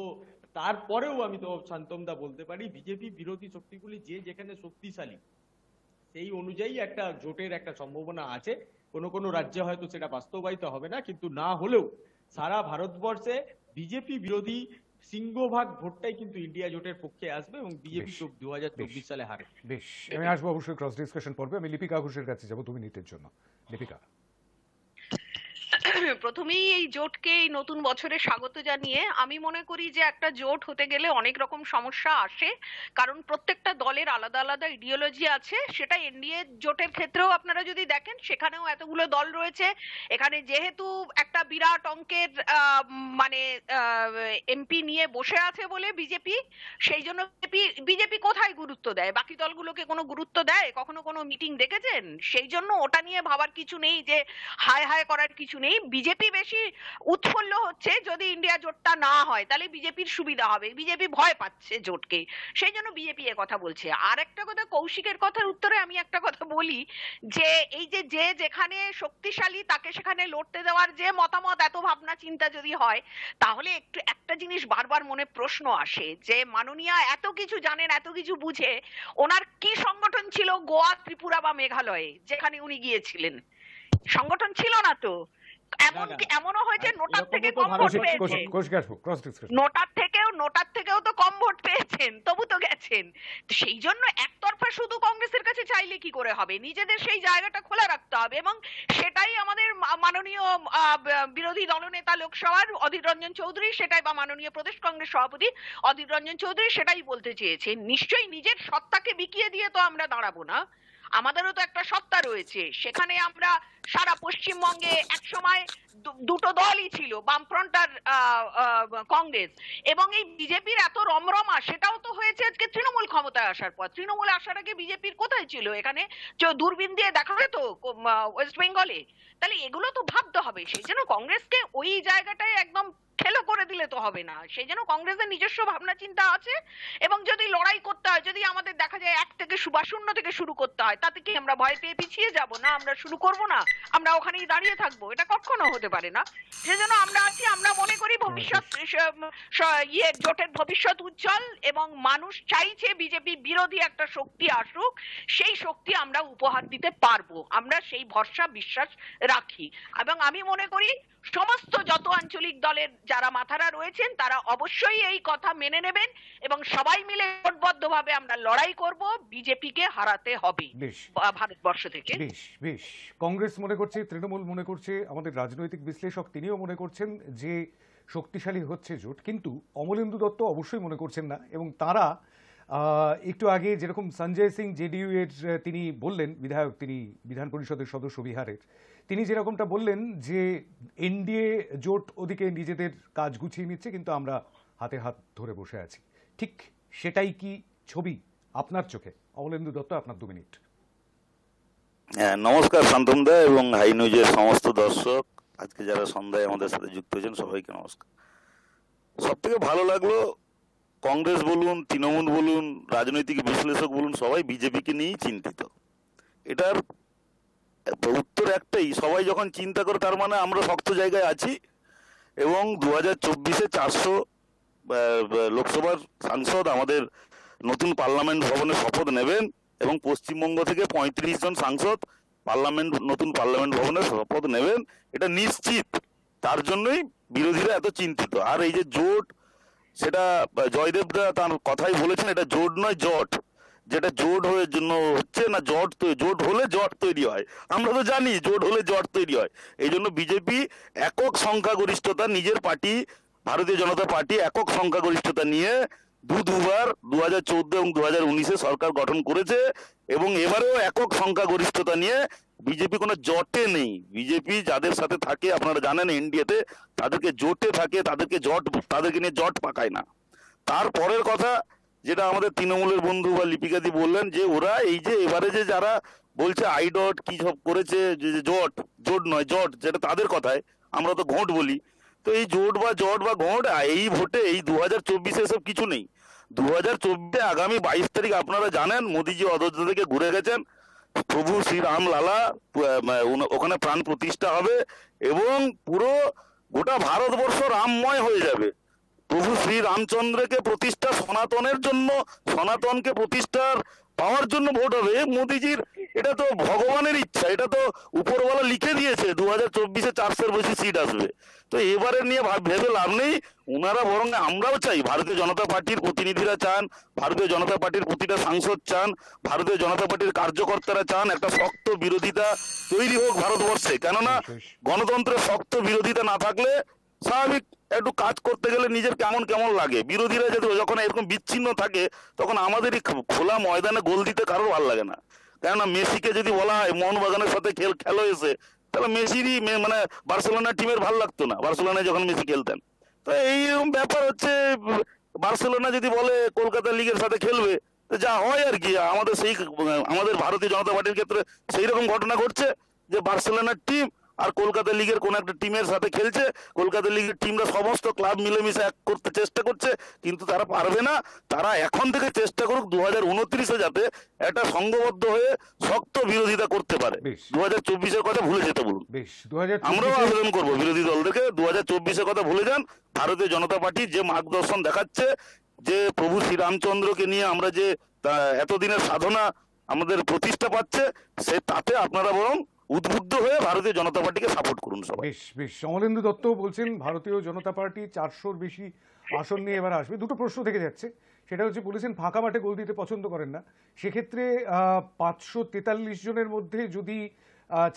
তারপরেও আমি তো শান্তমদা বলতে পারি বিজেপি বিরোধী শক্তিগুলি যে যেখানে শক্তিশালী, সেই অনুযায়ী একটা জোটের একটা সম্ভাবনা আছে। কোনো কোনো রাজ্যে হয়তো সেটা বাস্তবায়িত হবে না, কিন্তু না হলেও সারা ভারতবর্ষে বিজেপি বিরোধী সিংহভাগ ভোটটাই কিন্তু ইন্ডিয়া জোটের পক্ষে আসবে এবং বিজেপি 2024 সালে হারে। বেশ, আমি আসবো অবশ্যই ক্রস ডিসকাশন পর্বে। আমি লিপিকা ঘোষের কাছে যাবো 2 মিনিটের জন্য। লিপিকা, প্রথমেই এই জোটকে এই নতুন বছরে স্বাগত জানিয়ে আমি মনে করি যে একটা জোট হতে গেলে অনেক রকম সমস্যা আসে, কারণ প্রত্যেকটা দলের আলাদা আলাদা ইডিওলজি আছে। সেটা এনডিএ জোটের ক্ষেত্রেও আপনারা যদি দেখেন, সেখানেও এতগুলো দল রয়েছে। এখানে যেহেতু একটা বিরাট অঙ্কের মানে এমপি নিয়ে বসে আছে বলে বিজেপি, সেই জন্য বিজেপি কোথায় গুরুত্ব দেয়? বাকি দলগুলোকে কোনো গুরুত্ব দেয়? কখনো কোনো মিটিং দেখেছেন? সেই জন্য ওটা নিয়ে ভাবার কিছু নেই, যে হায় হায় করার কিছু নেই। বিজেপি বেশি উৎফুল্ল হচ্ছে যদি ইন্ডিয়া জোটটা না হয়, তাহলে বিজেপির সুবিধা হবে। বিজেপি ভয় পাচ্ছে জোটকে, সেই জন্য বিজেপি এ কথা বলছে। আর একটা কথা, কৌশিকের কথার উত্তরে আমি একটা কথা বলি, যে এই যে যেখানে শক্তিশালী তাকে সেখানে লড়তে দেওয়ার যে মতামত, এত ভাবনা চিন্তা যদি হয়, তাহলে একটা জিনিস বারবার মনে প্রশ্ন আসে যে মাননীয়া এত কিছু জানেন, এত কিছু বুঝে, ওনার কি সংগঠন ছিল গোয়া, ত্রিপুরা বা মেঘালয়ে যেখানে উনি গিয়েছিলেন? সংগঠন ছিল না তো। এমনও হয়েছে নোটার থেকে কম ভোট পেয়েছেন, নোটার থেকেও তো কম ভোট পেয়েছেন, তবু তো গেছেন। সেই জন্য একতরফা শুধু কংগ্রেসের কাছে চাইলে কি করে হবে? নিজেদের সেই জায়গাটা খোলা রাখতে হবে, এবং সেটাই আমাদের মাননীয় বিরোধী দলনেতা লোকসভার অধীর রঞ্জন চৌধুরী, সেটাই বা মাননীয় প্রদেশ কংগ্রেস সভাপতি অধীর রঞ্জন চৌধুরী সেটাই বলতে চেয়েছেন। নিশ্চয়ই নিজের সত্তাকে বিকিয়ে দিয়ে তো আমরা দাঁড়াবো না। আমাদেরও তো একটা সত্তা রয়েছে। সেখানে আমরা সারা পশ্চিমবঙ্গে একসময় দুটো দলই ছিল, বামফ্রন্ট আর কংগ্রেস, এবং এই বিজেপির এত রমরমা সেটাও তো হয়েছে আজকে তৃণমূল ক্ষমতায় আসার পর। তৃণমূল আসার আগে বিজেপির কোথায় ছিল? এখানে দূরবীন দিয়ে দেখা যেত ওয়েস্ট বেঙ্গলে। তাহলে এগুলো তো ভাবতে হবে। সেই জন্য কংগ্রেসকে ওই জায়গাটায় একদম খেলো করে দিলে তো হবে না। সেই জন্য কংগ্রেসের নিজস্ব ভাবনা চিন্তা আছে, এবং যদি লড়াই করতে হয়, যদি আমাদের দেখা যায় 1 থেকে 0 থেকে শুরু করতে হয়, তাতে কি আমরা ভয় পেয়ে পিছিয়ে যাব? না, আমরা শুরু করব না, আমরা ওখানেই দাঁড়িয়ে থাকবো? এটা কখনো হতে পারে না। সেজন্য আমরা আছি, আমরা মনে করি ভবিষ্যৎ জোটের ভবিষ্যৎ উজ্জ্বল, এবং মানুষ চাইছে বিজেপি বিরোধী একটা শক্তি আসুক। সেই শক্তি আমরা উপহার দিতে পারবো, আমরা সেই ভরসা বিশ্বাস রাখি। এবং আমি মনে করি সমস্ত যত আঞ্চলিক দলের যারা মাথারা রয়েছেন তারা অবশ্যই এই কথা মেনে নেবেন, এবং সবাই মিলে জোটবদ্ধভাবে আমরা লড়াই করব। বিজেপিকে হারাতে হবে ভারতবর্ষ থেকে। বেশ বেশ, কংগ্রেস মনে করছে, তৃণমূল মনে করছে, আমাদের রাজনৈতিক বিশ্লেষক তিনিও মনে করছেন যে শক্তিশালী হচ্ছে জোট, কিন্তু অমলেন্দু দত্ত অবশ্যই মনে করছেন না। এবং তারা একটু আগে যেরকম সঞ্জয় সিং জেডিইউ এর তিনি বললেন, বিধায়ক, তিনি বিধান পরিষদের সদস্য বিহারের, তিনি যেরকমটা বললেন যে এনডিএ জোট ওদিকে নিজেদের কাজ গুছিয়ে নিচ্ছে, কিন্তু আমরা হাতে হাত ধরে বসে আছি। ঠিক সেটাই কি ছবি আপনার চোখে? অমলেন্দু দত্ত, আপনার 2 মিনিট। হ্যাঁ, নমস্কার শান্তনুদা এবং হাই নিউজের সমস্ত দর্শক, আজকে যারা সন্ধ্যায় আমাদের সাথে যুক্ত হয়েছেন সবাইকে নমস্কার। সব থেকে ভালো লাগলো, কংগ্রেস বলুন, তৃণমূল বলুন, রাজনৈতিক বিশ্লেষক বলুন, সবাই বিজেপিকে নিয়েই চিন্তিত। এটার উত্তর একটাই, সবাই যখন চিন্তা করে তার মানে আমরা শক্ত জায়গায় আছি। এবং 2024-এ 400 লোকসভার সাংসদ আমাদের নতুন পার্লামেন্ট ভবনে শপথ নেবেন, এবং পশ্চিমবঙ্গ থেকে 35 জন সাংসদ নতুন পার্লামেন্ট ভবনে শপথ নেবেন, এটা নিশ্চিত। তার জন্যই বিরোধীরা এত চিন্তিত। আর এই যে জোট, সেটা জয়দেবদা তার কথাই বলেছেন, এটা জোট নয় জট। যেটা জোট হয়ে জন্য হচ্ছে না, জোট হলে জট তৈরি হয়। আমরা তো জানি জোট হলে জট তৈরি হয়। এই জন্য বিজেপি একক সংখ্যাগরিষ্ঠতা, নিজের পার্টি ভারতীয় জনতা পার্টি একক সংখ্যাগরিষ্ঠতা নিয়ে দুবার 2014 এবং 2019-এ সরকার গঠন করেছে, এবং এবারেও একক সংখ্যাগরিষ্ঠতা নিয়ে বিজেপি কোনো জটে নেই। বিজেপি যাদের সাথে থাকে আপনারা জানেন এনডিএতে, তাদেরকে জোটে থাকে, তাদেরকে নিয়ে জট পাকায় না। তারপরের কথা যেটা আমাদের তৃণমূলের বন্ধু বা লিপিকাদি বললেন, যে ওরা এই যে এবারে যে যারা বলছে আইডট কি সব করেছে, যে জোট নয় জট, যেটা তাদের কথায়, আমরা তো ঘোট বলি। তো এই জোট বা জট বা ঘোট এই ভোটে, এই 2024-এ এসব কিছু নেই। 2024-এ আগামী 22 তারিখ আপনারা জানেন মোদিজি অযোধ্যা থেকে ঘুরে গেছেন, প্রভু শ্রীরাম লালা ওখানে প্রাণ প্রতিষ্ঠা হবে, এবং পুরো গোটা ভারতবর্ষ রামময় হয়ে যাবে। প্রভু শ্রী রামচন্দ্রকে প্রতিষ্ঠা, সনাতনের জন্য, সনাতনকে প্রতিষ্ঠার পাওয়ার জন্য ভোট হবে মোদিজির। এটা তো ভগবানের ইচ্ছা, এটা তো উপরওয়ালা লিখে দিয়েছে 2024-এ 400-এর বেশি সিট আসবে। তো এবারে নিয়ে ভেবে লাভ নেই। ওনারা বরং, আমরাও চাই, ভারতীয় জনতা পার্টির প্রতিনিধিরা চান, ভারতীয় জনতা পার্টির প্রতিটা সাংসদ চান, ভারতীয় জনতা পার্টির কার্যকর্তারা চান একটা শক্ত বিরোধিতা তৈরি হোক ভারতবর্ষে। কেননা গণতন্ত্রের শক্ত বিরোধিতা না থাকলে স্বাভাবিক একটু কাজ করতে গেলে নিজের কেমন কেমন লাগে। বিরোধীরা যদি যখন এরকম বিচ্ছিন্ন থাকে, তখন আমাদেরই খোলা ময়দানে গোল দিতে কারোর ভালো লাগে না। কেননা মেসিকে যদি বলা হয় মোহনবাগানের সাথে খেলো এসে, তাহলে মেসিরই মানে বার্সেলোনা টিমের ভালো লাগতো না বার্সেলোনায় যখন মেসি খেলতেন। তো এইরকম ব্যাপার হচ্ছে, বার্সেলোনা যদি বলে কলকাতা লিগের সাথে খেলবে, যা হয় আর কি। আমাদের ভারতীয় জনতা পার্টির ক্ষেত্রে সেই রকম ঘটনা ঘটছে যে বার্সেলোনার টিম আর কলকাতা লিগের কোন একটা টিমের সাথে খেলছে, কলকাতা লিগের টিমরা সমস্ত ক্লাব মিলেমিশে এক করতে চেষ্টা করছে, কিন্তু তারা পারবে না। তারা এখন থেকে চেষ্টা করুক 2029-এ যাতে একটা সংঘবদ্ধ হয়ে শক্ত বিরোধিতা করতে পারে। 2024-এর কথা ভুলে যেতে বলুন। আমরাও আবেদন করবো বিরোধী দলদেরকে, 2024-এর কথা ভুলে যান। ভারতীয় জনতা পার্টি যে মার্গদর্শন দেখাচ্ছে, যে প্রভু শ্রীরামচন্দ্রকে নিয়ে আমরা যে এতদিনের সাধনা আমাদের প্রতিষ্ঠা পাচ্ছে, তাতে আপনারা বরং উদ্বুদ্ধ হয়ে ভারতীয় জনতা পার্টিকে সাপোর্ট করুন সবাই। বেশ বেশ, অমলেন্দু দত্ত বলছেন ভারতীয় জনতা পার্টি 400-র বেশি আসন নিয়ে এবার আসবে। দুটো প্রশ্ন থেকে যাচ্ছে, সেটা হচ্ছে, বলেছেন ফাঁকা মাঠে গোল দিতে পছন্দ করেন না। সেক্ষেত্রে 543 জনের মধ্যে যদি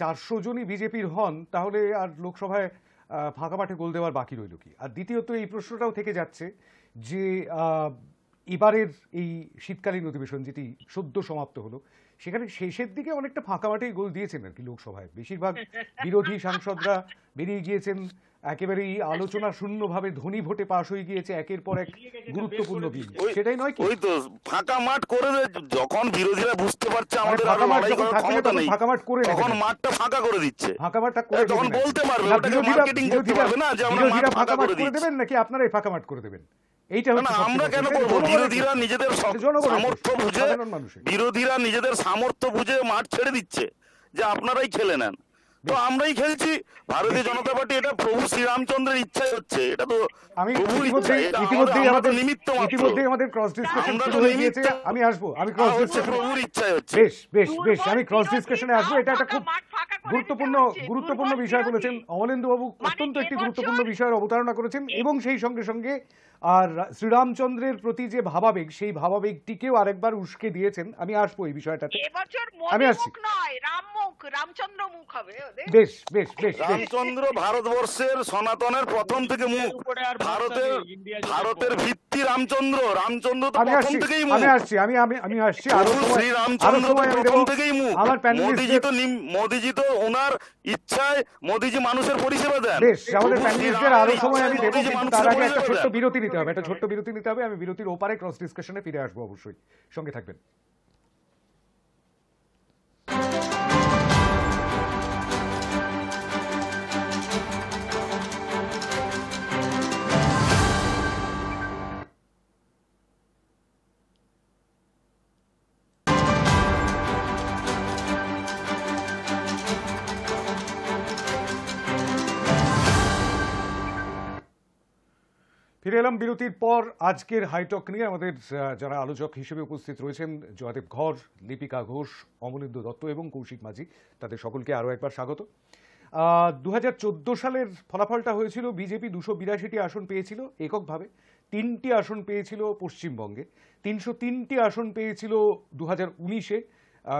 400 জনই বিজেপির হন, তাহলে আর লোকসভায় ফাঁকা মাঠে গোল দেওয়ার বাকি রইল কি? আর দ্বিতীয়ত এই প্রশ্নটাও থেকে যাচ্ছে যে এবারের এই শীতকালীন অধিবেশন যেটি সদ্য সমাপ্ত হলো, সেখানে শেষের দিকে অনেকটা ফাঁকা মাঠেই গোল দিয়েছেন আর কি লোকসভায়। বেশিরভাগ বিরোধী সাংসদরা বেরিয়ে গিয়েছেন, একেবারেই আলোচনা শূন্যভাবে ধ্বনি ভোটে পাশ হয়ে গিয়েছে একের পর এক গুরুত্বপূর্ণ বিল। সেটাই নয় কি? ওই তো ফাঁকা মাঠ করে যখন বিরোধীরা বুঝতে পারছে আমাদের ফাঁকা মাঠ লড়াই যখন করার থাকবে ক্ষমতা তখন নেই, ফাঁকা মাঠ করে নেবে, তখন মাঠটা ফাঁকা করে দিচ্ছে। ফাঁকা মাঠটা করে তখন দেবেন বলতে পারবে, না। ওটাকে মার্কেটিং করতে পারবে না যে আমরা বিরোধীরা মাঠ ফাঁকা মাঠ করে দিচ্ছি। দেবেন নাকি আপনারাই ফাঁকা মাঠ করে দেবেন? এইটা না, আমরা কেন করবো? বিরোধীরা নিজেদের সামর্থ্য বুঝে, বিরোধীরা নিজেদের সামর্থ্য বুঝে মাঠ ছেড়ে দিচ্ছে যে আপনারাই খেলে নেন, তো আমরাই খেলছি। ভারতীয় জনতা পার্টি এটা প্রভু শ্রীরামচন্দ্রের ইচ্ছাই হচ্ছে, এটা তো আমি প্রভুর ইতিমধ্যেই ইচ্ছা, আমাদের নিমিত্ত মাত্র। ইতিমধ্যেই আমাদের ক্রস ডিসকাশন আমরা শুরু তো হয়ে গিয়েছে। নিমিত্ত, আমি আসবো, আমি ক্রস ডিসকাশন, প্রভুর ইচ্ছাই হচ্ছে। বেশ বেশ বেশ, আমি ক্রস ডিসকাশনে আসবো। এটা একটা খুব গুরুত্বপূর্ণ বিষয় বলেছেন অমলেন্দু বাবু, অত্যন্ত একটি গুরুত্বপূর্ণ বিষয়ের অবতারণা করেছেন, এবং সেই সঙ্গে সঙ্গে আর শ্রীরামচন্দ্রের প্রতি যে ভাবাবেগ, সেই ভাবাবেগটিকেও আরেকবার উস্কে দিয়েছেন। আমি আসবো এই বিষয়টাতে, আমি আসছি। রামচন্দ্র মুখ হবে ওদের। বেশ বেশ বেশ, রামচন্দ্র ভারতবর্ষের সনাতনের প্রথম থেকে মুখ, ভারতের ভিত্তি রামচন্দ্র, রামচন্দ্র তো প্রথম থেকেই মুখ। আমি আসছি, আমি আসছি। শ্রী রামচন্দ্র প্রথম থেকেই মুখ। আমার মোদিজি তো ওনার ইচ্ছায় মোদিজি মানুষের পরিষেবা দেন। বেশ, আমাদের প্যানেলিস্টদের আরো সময় আমি দেবো, কিন্তু তার আগে একটা ছোট্ট বিরতি নিতে হবে, একটা ছোট্ট বিরতি নিতে হবে। আমি বিরতির ওপারে ক্রস ডিসকাশনে ফিরে আসবো, অবশ্যই সঙ্গে থাকবেন। ফিরে এলাম বিরতির পর। আজকের হাইটক নিয়ে আমাদের যারা আলোচক হিসেবে উপস্থিত রয়েছেন, জয়দেব ঘর, লিপিকা ঘোষ, অমলেন্দু দত্ত এবং কৌশিক মাঝি, তাদের সকলকে আরও একবার স্বাগত। 2014 সালের ফলাফলটা হয়েছিল, বিজেপি 282টি আসন পেয়েছিল এককভাবে, 3টি আসন পেয়েছিল পশ্চিমবঙ্গে, 303টি আসন পেয়েছিল 2019-এ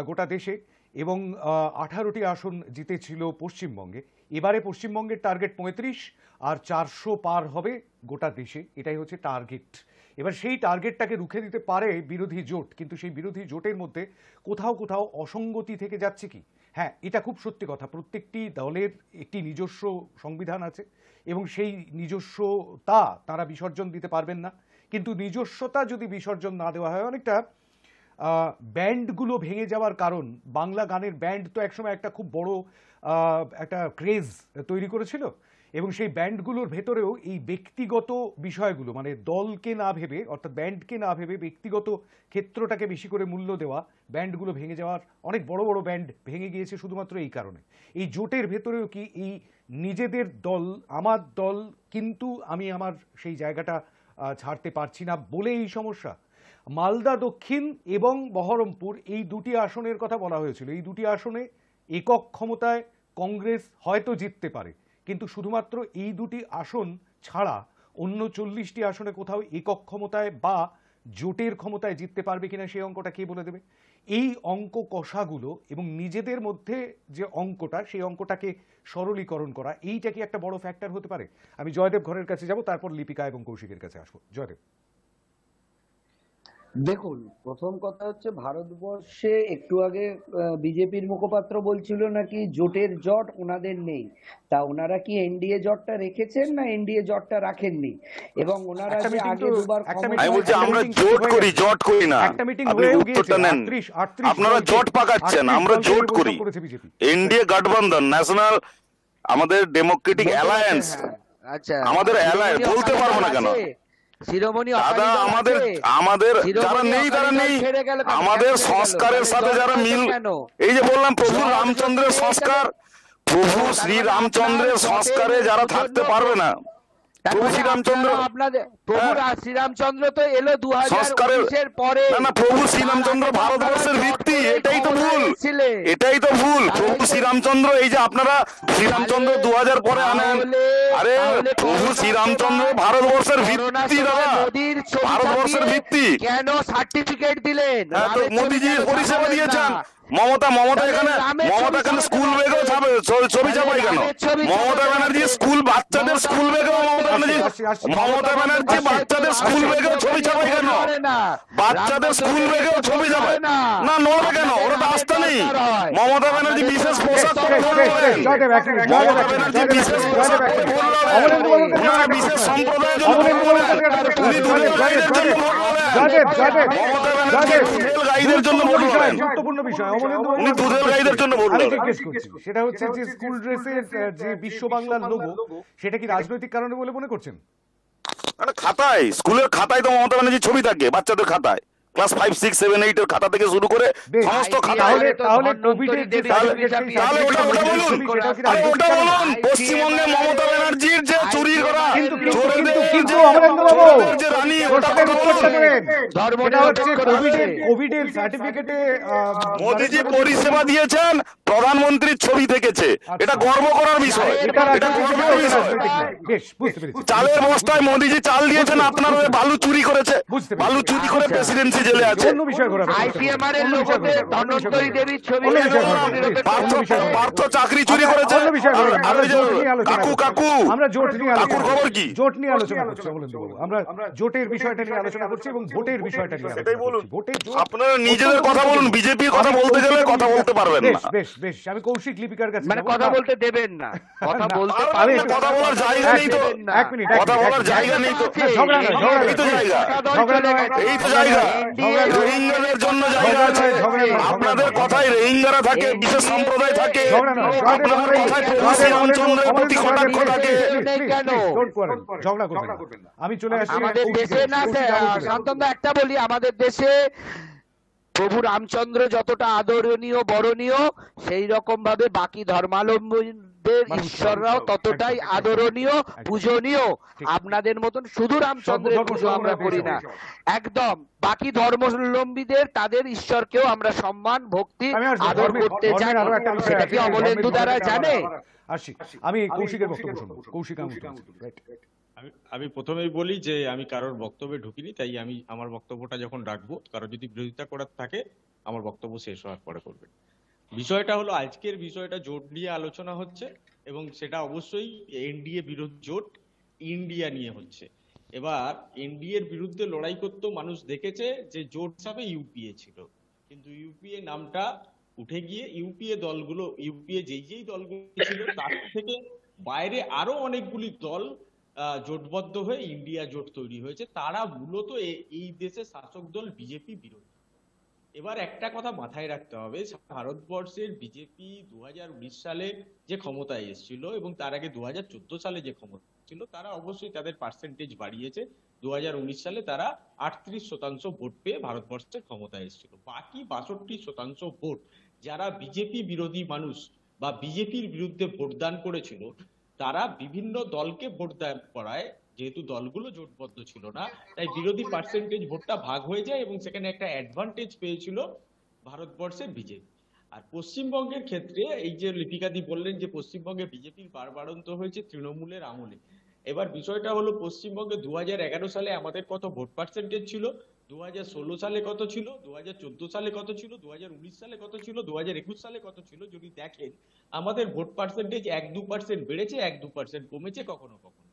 গোটা দেশে, এবং 18টি আসন জিতেছিল পশ্চিমবঙ্গে। এবারে পশ্চিমবঙ্গের টার্গেট 35, আর 400 পার হবে গোটা দেশে, এটাই হচ্ছে টার্গেট। এবার সেই টার্গেটটাকে রুখে দিতে পারে বিরোধী জোট, কিন্তু সেই বিরোধী জোটের মধ্যে কোথাও কোথাও অসঙ্গতি থেকে যাচ্ছে কি? হ্যাঁ, এটা খুব সত্যি কথা। প্রত্যেকটি দলের একটি নিজস্ব সংবিধান আছে, এবং সেই নিজস্বতা তারা বিসর্জন দিতে পারবেন না। কিন্তু নিজস্বতা যদি বিসর্জন না দেওয়া হয়, অনেকটা ব্যান্ডগুলো ভেঙে যাওয়ার কারণ, বাংলা গানের ব্যান্ড তো একসময় একটা খুব বড় একটা ক্রেজ তৈরি করেছিল, এবং সেই ব্যান্ডগুলোর ভেতরেও এই ব্যক্তিগত বিষয়গুলো, মানে দলকে না ভেবে, অর্থাৎ ব্যান্ডকে না ভেবে ব্যক্তিগত ক্ষেত্রটাকে বেশি করে মূল্য দেওয়া, ব্যান্ডগুলো ভেঙে যাওয়ার, অনেক বড় বড় ব্যান্ড ভেঙে গিয়েছে শুধুমাত্র এই কারণে। এই জোটের ভেতরেও কি এই নিজেদের দল, আমার দল, কিন্তু আমি আমার সেই জায়গাটা ছাড়তে পারছি না বলে এই সমস্যা? মালদা দক্ষিণ এবং বহরমপুর, এই দুটি আসনের কথা বলা হয়েছিল। এই দুটি আসনে একক ক্ষমতায় কংগ্রেস হয়তো জিততে পারে, কিন্তু শুধুমাত্র এই দুটি আসন ছাড়া অন্য 40টি আসনে কোথাও একক ক্ষমতায় বা জোটের ক্ষমতায় জিততে পারবে কিনা সেই অঙ্কটা কে বলে দেবে? এই অঙ্ক কষাগুলো এবং নিজেদের মধ্যে যে অঙ্কটা, সেই অঙ্কটাকে সরলীকরণ করা, এইটা কি একটা বড় ফ্যাক্টর হতে পারে? আমি জয়দেব ঘরের কাছে যাব, তারপর লিপিকা এবং কৌশিকের কাছে আসবো। জয়দেব। দেখুন, প্রথম কথা হচ্ছে, ভারতবর্ষে একটু আগে বিজেপির মুখপাত্র বলছিল নাকি জোটের জট ওনাদের নেই। তা ওনারা কি এনডিএ জটটা রেখেছেন না এনডিএ জটটা রাখেননি? এবং ওনারা যে আগে দুবার আমি বলছি আমরা জোট করি, জট করি না। আপনি উত্তরটা নেন, আপনারা জট পাকাচ্ছেন, আমরা জোট করি। এনডিএ গঠবন্ধন, ন্যাশনাল আমাদের ডেমোক্রেটিক অ্যালায়েন্স, আমাদের অ্যালায়েন্স বলতে পারবো না কেন? দাদা, আমাদের যারা নেই তারা নেই, আমাদের সংস্কারের সাথে যারা মিল, এই যে বললাম প্রভু রামচন্দ্রের সংস্কার, প্রভু শ্রী রামচন্দ্রের সংস্কারে যারা থাকতে পারবে না, প্রভু শ্রীরামচন্দ্র, শ্রীরামচন্দ্র তো এলো 2019-এর পরে। না, প্রভু শ্রীরামচন্দ্র ভারতবর্ষের ভিত্তি, এটাই তো ভুল, এটাই তো ভুল। প্রভু শ্রীরামচন্দ্র, এই যে আপনারা শ্রীরামচন্দ্র 2000 পরে আনেন, আরে প্রভু শ্রীরামচন্দ্র ভারতবর্ষের ভিত্তি, দাদা ভারতবর্ষের ভিত্তি। কেন সার্টিফিকেট দিলেন? মোদিজি পরিষেবা দিয়েছেন, মমতা এখানে স্কুল ব্যাগেও ছবি ছাপাই কেন? মমতা ব্যানার্জি স্কুল বাচ্চাদের স্কুল ব্যাগেও মমতা ব্যানার্জি বাচ্চাদের স্কুল ব্যাগেও ছবি ছাপাই কেন? বাচ্চাদের স্কুল ব্যাগেও ছবি ছাপাই না, নড়বে কেন? ওরা তো আস্থা নেই। মমতা ব্যানার্জি বিশেষ পোশাক বিশেষ সম্প্রদায়ের জন্য গুরুত্বপূর্ণ বিষয় সেটা হচ্ছে যে স্কুল ড্রেসের যে বিশ্ব বাংলার লোগো, সেটা কি রাজনৈতিক কারণে বলে মনে করছেন? খাতায়, স্কুলের খাতায় তো মমতা ব্যানার্জির ছবি থাকে, বাচ্চাদের খাতায়, ক্লাস 5, 6, 7, 8 এর খাতা থেকে শুরু করে সমস্ত খাতায়। পশ্চিমবঙ্গে মমতা ব্যানার্জির যে চুরি করা মোদীজি পরিষেবা দিয়েছেন, প্রধানমন্ত্রীর ছবি থেকেছে, এটা গর্ব করার বিষয়। চালের বস্তায় মোদীজি চাল দিয়েছেন, আপনারা বালু চুরি করেছে, বালু চুরি করে প্রেসিডেন্সি জেলে আছে। পার্থ চাকরি চুরি করেছে। কাকু কাকুর খবর কি? জোট নিয়ে আলোচনা করছি, আমরা জোটের বিষয়টা নিয়ে আলোচনা করছি এবং ভোটের বিষয়টা নিয়ে। সেটাই বলুন, আপনারা নিজেদের কথা বলুন, বিজেপির কথা বলতে গেলে কথা বলতে পারবেন না। বেশ আমি কৌশিক লিপিকার কাছে, মানে কথা বলতে দেবেন না, কথা বলতে পারবেন, কথা বলার জায়গা নেই তো। এক মিনিট, কথা বলার জায়গা নেই তো। এই তো জায়গা, এই তো জায়গা। রোহিঙ্গাদের জন্য জায়গা আছে। আপনাদের কথায় রোহিঙ্গারা থাকে, বিশেষ সম্প্রদায় থাকে, আপনাদের কথায় প্রভু শ্রীরামচন্দ্রের প্রতি কটাক্ষ থাকে। আমি চলে আসছি আমাদের দেশে না। শান্তনদা একটা বলি, আমাদের দেশে প্রভু রামচন্দ্র যতটা আদরণীয় বরণীয়, সেই রকম ভাবে বাকি ধর্মাবলম্বীদের ঈশ্বররাও ততটাই আদরণীয় পূজনীয়। আপনাদের মতন শুধু রামচন্দ্রের পুজো আমরা করি না, একদম বাকি ধর্মাবলম্বীদের তাদের ঈশ্বরকেও আমরা সম্মান ভক্তি আদর করতে চাই। সেটা কি অমলেন্দু দ্বারা জানে? আমি কৌশিকের বক্তব্য শুনবো। কৌশিক, আমি প্রথমেই বলি যে আমি কারোর বক্তব্যে ঢুকিনি, তাই আমি আমার বক্তব্যটা যখন রাখবো, কারো যদি বিরোধিতা করার থাকে আমার বক্তব্য শেষ হওয়ার পরে করবেন। বিষয়টা হলো, আজকের বিষয়টা জোট নিয়ে আলোচনা হচ্ছে এবং সেটা অবশ্যই এনডিএ বিরোধী জোট ইন্ডিয়া নিয়ে হচ্ছে। এবার এনডিএর বিরুদ্ধে লড়াই করতেও মানুষ দেখেছে যে জোট হিসাবে ইউপিএ ছিল, কিন্তু ইউপিএ নামটা উঠে গিয়ে ইউপিএ দলগুলো, ইউপিএ যেই দলগুলো ছিল তার থেকে বাইরে আরো অনেকগুলি দল জোটবদ্ধ হয়ে ইন্ডিয়া জোট তৈরি হয়েছে। তারা মূলত এই দেশের শাসক দল বিজেপি বিরোধী। এবার একটা কথা মাথায় রাখতে হবে, ভারতবর্ষের বিজেপি 2019 সালে যে ক্ষমতায় এসেছিল এবং তার আগে 2014 সালে যে ক্ষমতা ছিল, তারা অবশ্যই তাদের পার্সেন্টেজ বাড়িয়েছে। 2019 সালে তারা 38% ভোট পেয়ে ভারতবর্ষের ক্ষমতায় এসেছিল। বাকি 62% ভোট যারা বিজেপি বিরোধী মানুষ বা বিজেপির বিরুদ্ধে ভোটদান করেছিল, তারা বিভিন্ন দলকে ভোট দান করায়, যেহেতু দলগুলো জোটবদ্ধ ছিল না, তাই বিরোধী পার্সেন্টেজ ভোটটা ভাগ হয়ে যায় এবং সেখানে একটা অ্যাডভান্টেজ পেয়েছিল ভারতবর্ষের বিজেপি। আর পশ্চিমবঙ্গের ক্ষেত্রে এই যে লিপিকাদি বললেন যে পশ্চিমবঙ্গে বিজেপির বাড়বাড়ন্ত হয়েছে তৃণমূলের আমলে। এবার বিষয়টা হলো, পশ্চিমবঙ্গে 2011 সালে আমাদের কত ভোট পার্সেন্টেজ ছিল, 2016 সালে কত ছিল, 2014 সালে কত ছিল, 2019 সালে কত ছিল, 2021 সালে কত ছিল, যদি দেখেন আমাদের ভোট পার্সেন্টেজ 1-2% বেড়েছে, 1-2% কমেছে কখনো কখনো।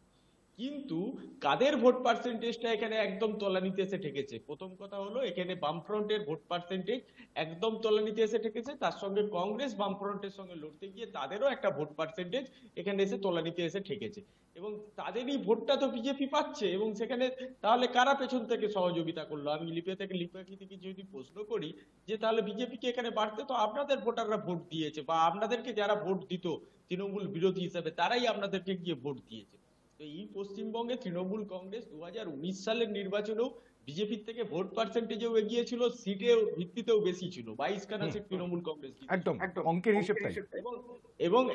কিন্তু কাদের ভোট পার্সেন্টেজটা এখানে একদম তলানিতে এসে ঠেকেছে? প্রথম কথা হলো, এখানে বামফ্রন্টের ভোট পার্সেন্টেজ একদম তলানিতে এসে ঠেকেছে, তার সঙ্গে কংগ্রেস বামফ্রন্টের সঙ্গে লড়তে গিয়ে তাদেরও একটা ভোট পার্সেন্টেজ এখানে এসে তলানিতে এসে ঠেকেছে এবং তাদেরই ভোটটা তো বিজেপি পাচ্ছে। এবং সেখানে তাহলে কারা পেছন থেকে সহযোগিতা করলো? আমি লিপিকা থেকে যদি প্রশ্ন করি যে তাহলে বিজেপিকে এখানে বাড়তে তো আপনাদের ভোটাররা ভোট দিয়েছে, বা আপনাদেরকে যারা ভোট দিত তৃণমূল বিরোধী হিসেবে তারাই আপনাদেরকে গিয়ে ভোট দিয়েছে। তো এই পশ্চিমবঙ্গে তৃণমূল কংগ্রেস 2019 সালের নির্বাচনেও বিজেপির থেকে ভোট পার্সেন্টেজেও এগিয়ে ছিল, সিটের ভিত্তিতেও বেশি ছিল, 22খানা সিট তৃণমূল কংগ্রেস একদম অঙ্কের হিসেব তাই।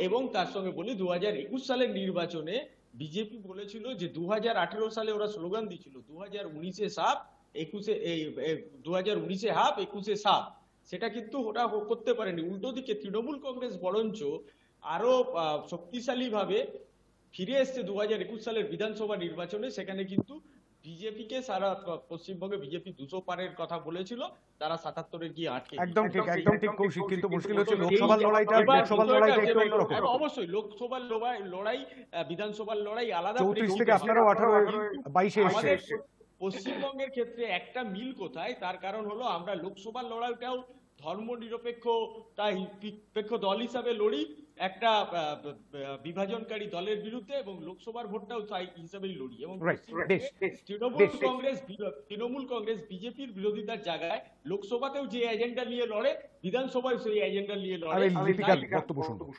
এবং তার সঙ্গে বলি 2021 সালের নির্বাচনে বিজেপি বলেছিল যে 2018 সালে ওরা স্লোগান দিয়েছিল 2019-এ সাপ 2019-এ হাফ 21-এ সাপ, সেটা কিন্তু ওরা করতে পারেনি। উল্টো দিকে তৃণমূল কংগ্রেস বরঞ্চ আরো শক্তিশালী ভাবে ফিরে এসছে 2021 সালের বিধানসভা নির্বাচনে। সেখানে কিন্তু বিজেপিকে সারা পশ্চিমবঙ্গে বিজেপি 200 পারের কথা বলেছিল, তারা 77-এ গিয়ে আটকে একদম ঠিক কৌশিক, কিন্তু মুশকিল হচ্ছে লোকসভার লড়াইটা একটু অন্যরকম। অবশ্যই লোকসভার লড়াই বিধানসভার লড়াই আলাদা। 34 থেকে আপনারাও 18 22-এ এসেছে। পশ্চিমবঙ্গের ক্ষেত্রে একটা মিল কোথায়, তার কারণ হলো আমরা লোকসভার লড়াইটাও ধর্মনিরপেক্ষ দল হিসাবে লড়ি, একটা বিভাজনকারী দলের বিরুদ্ধে, এবং লোকসভার ভোটটাও তাই হিসাবেই লড়ি। এবং তৃণমূল কংগ্রেস বিজেপির বিরোধিতার জায়গায় লোকসভাতেও যে এজেন্ডা নিয়ে লড়ে, বিধানসভায় সেই এজেন্ডা নিয়ে লড়ে।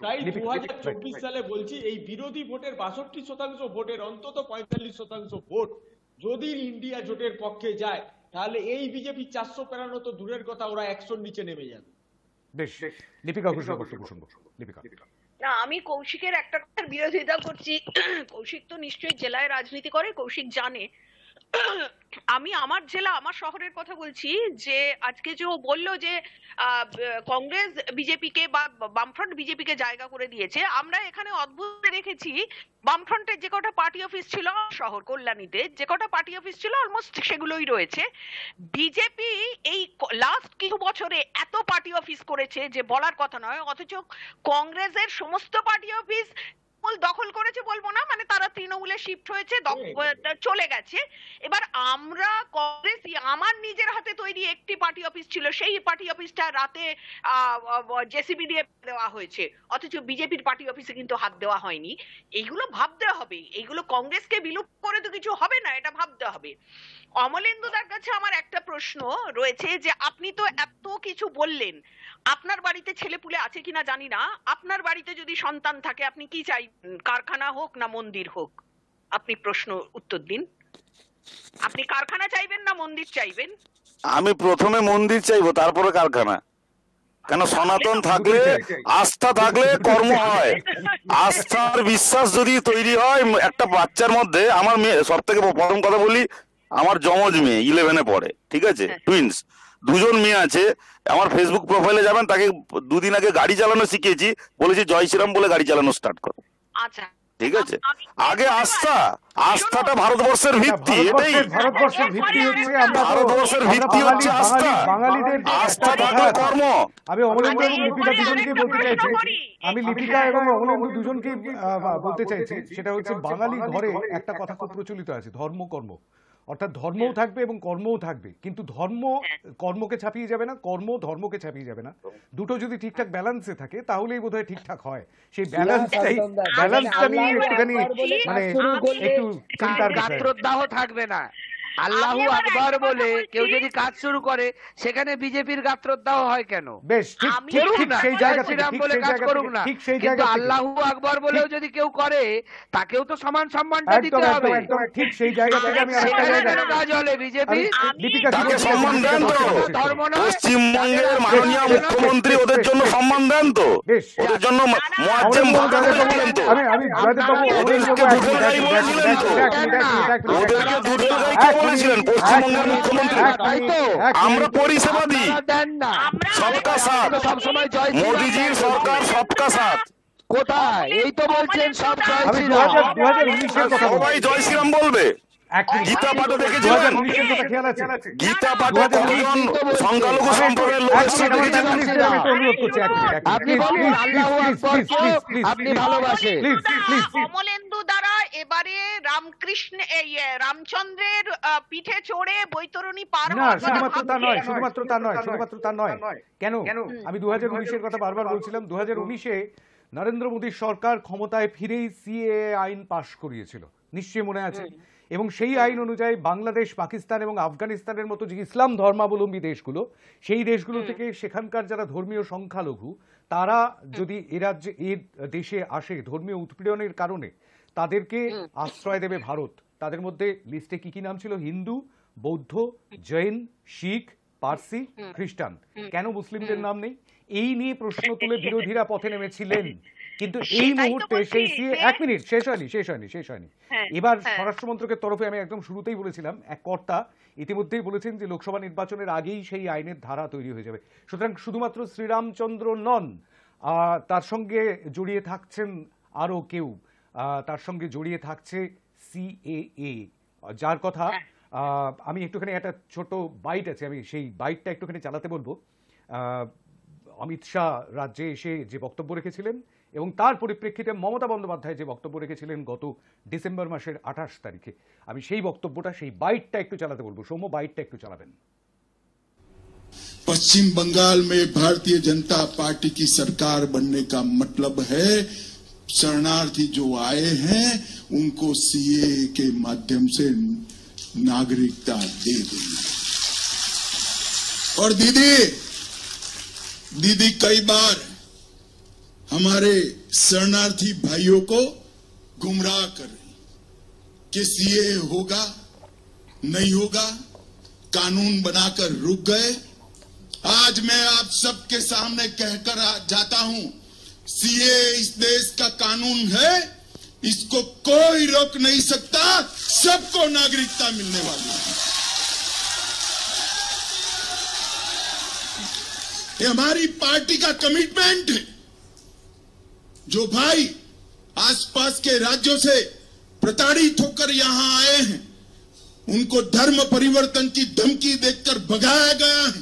তাই 2024 সালে বলছি, এই বিরোধী ভোটের 62% ভোটের অন্তত 45% ভোট যদি ইন্ডিয়া জোটের পক্ষে যায়, তাহলে এই বিজেপি 400 পেরানো তো দূরের কথা, ওরা 100-র নিচে নেমে যাবে। বেশ, লিপিকা ঘোষের বক্তব্য শুনবো। লিপিকা। না, আমি কৌশিকের একটা কথার বিরোধিতা করছি। কৌশিক তো নিশ্চয়ই জেলায় রাজনীতি করে, কৌশিক জানে। আমি আমার জেলা, আমার শহরের কথা বলছি, যে আজকে যে ও বললো যে কংগ্রেস বিজেপিকে বা বামফ্রন্ট বিজেপিকে জায়গা করে দিয়েছে, আমরা এখানে অদ্ভুত দেখেছি, বামফ্রন্টের যে কটা পার্টি অফিস ছিল শহর কল্যাণীতে, যে কটা পার্টি অফিস ছিল অলমোস্ট সেগুলোই রয়েছে। বিজেপি এই লাস্ট কিছু বছরে এত পার্টি অফিস করেছে যে বলার কথা নয়, অথচ কংগ্রেসের সমস্ত পার্টি অফিস দখল করেছে বলবো না, মানে তারা তৃণমূলে শিফট হয়েছে, চলে গেছে। এবার আমরা কংগ্রেস, আমার নিজের হাতে তৈরি একটি পার্টি অফিস ছিল, সেই পার্টি অফিসটা রাতে জেসিবি দিয়ে দেওয়া হয়েছে, অথচ বিজেপির পার্টি অফিসে কিন্তু হাত দেওয়া হয়নি। এইগুলো ভাবতে হবে, এইগুলো কংগ্রেসকে বিলুপ্ত করে তো কিছু হবে না, এটা ভাবতে হবে। অমলেন্দুদার কাছে আমার একটা প্রশ্ন রয়েছে, যে আপনি তো এত কিছু বললেন, আপনার বাড়িতে ছেলেপুলে আছে কিনা জানি না, আপনার বাড়িতে যদি সন্তান থাকে আপনি কি চাই, কারখানা হোক না মন্দির হোক? আপনি প্রশ্ন উত্তর দিন। আপনি কারখানা চাইবেন না মন্দির চাইবেন? আমি প্রথমে মন্দির চাইবো, তারপরে কারখানা। কেন, সনাতন থাকলে, আস্থা থাকলে কর্ম হয়। আস্থার বিশ্বাস যদি তৈরি হয় একটা বাচ্চার মধ্যে, আমার মেয়ে, সব থেকে প্রথম কথা বলি, আমার যমজ মেয়ে 11-এ পড়ে, ঠিক আছে, টুইন্স, 2 জন মেয়ে আছে। আমার ফেসবুক প্রোফাইলে যাবেন, তাকে 2 দিন আগে গাড়ি চালানো শিখিয়েছি, বলেছি জয় শ্রীরাম বলে গাড়ি চালানো স্টার্ট করো। আচ্ছা, ঠিক আছে, আগে আস্থাটা ভারতবর্ষের ভিত্তি, এটাই ভারতবর্ষের ভিত্তি হচ্ছে, আমরা ভারতবর্ষের ভিত্তি হচ্ছে আস্থা। বাঙালিদের আস্থা থাকলে কর্ম। আমি অমলেন্দু এবং লিপিকা দুজনকে বলতে চাইছি, আমি লিপিকা এবং অমলেন্দু দুজনকে বলতে চাইছি, সেটা হচ্ছে বাঙালি ঘরে একটা কথা খুব প্রচলিত আছে, ধর্ম কর্ম। অর্থাৎ ধর্মও থাকবে এবং কর্মও থাকবে, কিন্তু ধর্ম কর্মকে ছাপিয়ে যাবে না, কর্ম ধর্মকে ছাপিয়ে যাবে না। দুটো যদি ঠিকঠাক ব্যালেন্সে থাকে তাহলেই বোধহয় ঠিকঠাক হয়। সেই ব্যালেন্সটা নিয়ে একটুখানি মানে একটু চিন্তার গাত্রদাহ থাকবে না। আল্লাহু আকবার বলে কেউ যদি কাজ শুরু করে, সেখানে বিজেপির গাত্রদাহ হয় কেন? বেশ, ঠিক সেই জায়গা থেকে বলে কাজ করুক না, কিন্তু আল্লাহু আকবার বলেও যদি কেউ করে, তাকেও তো সমান সম্মানটা দিতে হবে। ঠিক সেই জায়গা থেকে আমি কাজ হলে বিজেপি তাকে সম্মান দেন তো, পশ্চিমবঙ্গের মাননীয় মুখ্যমন্ত্রী ওদের জন্য সম্মান দেন তো, ওদের জন্য মুয়াজ্জেম বলেছিলেন তো, ওদেরকে দুধের গাই বলেছিলেন তো, ওদেরকে দুধের গাই কে বলেছিলেন? পশ্চিমবঙ্গের মুখ্যমন্ত্রী। আমরা পরিষেবা দিই, সবকা সাথ, মোদিজির সরকার সবকা সাথ। কোথায়? এই তো বলছেন সব জয় শ্রীরাম, সবাই জয় শ্রীরাম বলবে। গীতা পাঠে দেখেছিলেন? গীতা পাঠে কতজন সংখ্যালঘু সম্প্রদায়ের লোক এসেছে দেখেছিলেন? আপনি বলুন আল্লাহু আকবরকে আপনি ভালোবাসেন। অমলেন্দু দ্বারা এবারে রামচন্দ্রের পিঠে চড়ে বৈতরণী পার হওয়ার কথা। শুধুমাত্র তা নয়। কেন আমি 2019-এর কথা বারবার বলছিলাম? 2019-এ নরেন্দ্র মোদীর সরকার ক্ষমতায় ফিরেই সিএএ আইন পাশ করিয়েছিল, নিশ্চয়ই মনে আছে। এবং সেই আইন অনুযায়ী বাংলাদেশ, পাকিস্তান এবং আফগানিস্তানের মতো যে ইসলাম ধর্মাবলম্বী দেশগুলো, সেই দেশগুলো থেকে সেখানকার যারা ধর্মীয় সংখ্যালঘু, তারা যদি এর দেশে আসে ধর্মীয় উৎপীড়নের কারণে, তাদেরকে আশ্রয় দেবে ভারত। তাদের মধ্যে লিস্টে কি কি নাম ছিল? হিন্দু, বৌদ্ধ, জৈন, শিখ, পার্সি, খ্রিস্টান। কেন মুসলিমদের নাম নেই? এই নিয়ে প্রশ্ন তুলে বিরোধীরা পথে নেমেছিলেন। কিন্তু এই মুহূর্তে সেই এক মিনিট, শেষ হয়নি। এবার স্বরাষ্ট্র মন্ত্রকের তরফে আমি একদম শুরুতেই বলেছিলাম, এক কর্তা ইতিমধ্যেই বলেছেন যে লোকসভা নির্বাচনের আগেই সেই আইনের ধারা তৈরি হয়ে যাবে। সুতরাং শুধুমাত্র শ্রীরামচন্দ্র নন, তার সঙ্গে জড়িয়ে থাকছেন আরো কেউ, তার সঙ্গে জড়িয়ে থাকছে সিএএ, যার কথা আমি একটুখানি একটা ছোট বাইট আছে, আমি সেই বাইটটা একটুখানি চালাতে বলবো। অমিত শাহ রাজ্যে এসে যে বক্তব্য রেখেছিলেন এবং তার পরিপ্রেক্ষিতে মমতা বন্দ্যোপাধ্যায় যে বক্তব্য রেখেছিলেন গত ডিসেম্বর মাসের 28 তারিখে, আমি সেই বক্তব্যটা, সেই বাইটটা একটু চালাতে বলবো। সৌম্য, বাইটটা একটু চালাবেন। पश्चिम बंगाल में भारतीय जनता पार्टी की सरकार बनने का मतलब है शरणार्थी जो आए हैं उनको सीए के माध्यम से नागरिकता दे देंगे। और दीदी कई बार हमारे शरणार्थी भाइयों को गुमराह कर रही कि सीए होगा नहीं होगा, कानून बनाकर रुक गए। आज मैं आप सबके सामने कहकर जाता हूं, सीए इस देश का कानून है, इसको कोई रोक नहीं सकता, सबको नागरिकता मिलने वाली है। ये हमारी पार्टी का कमिटमेंट है। जो भाई आसपास के राज्यों से प्रताड़ित होकर यहां आए हैं, उनको धर्म परिवर्तन की धमकी देकर भगाया गया है,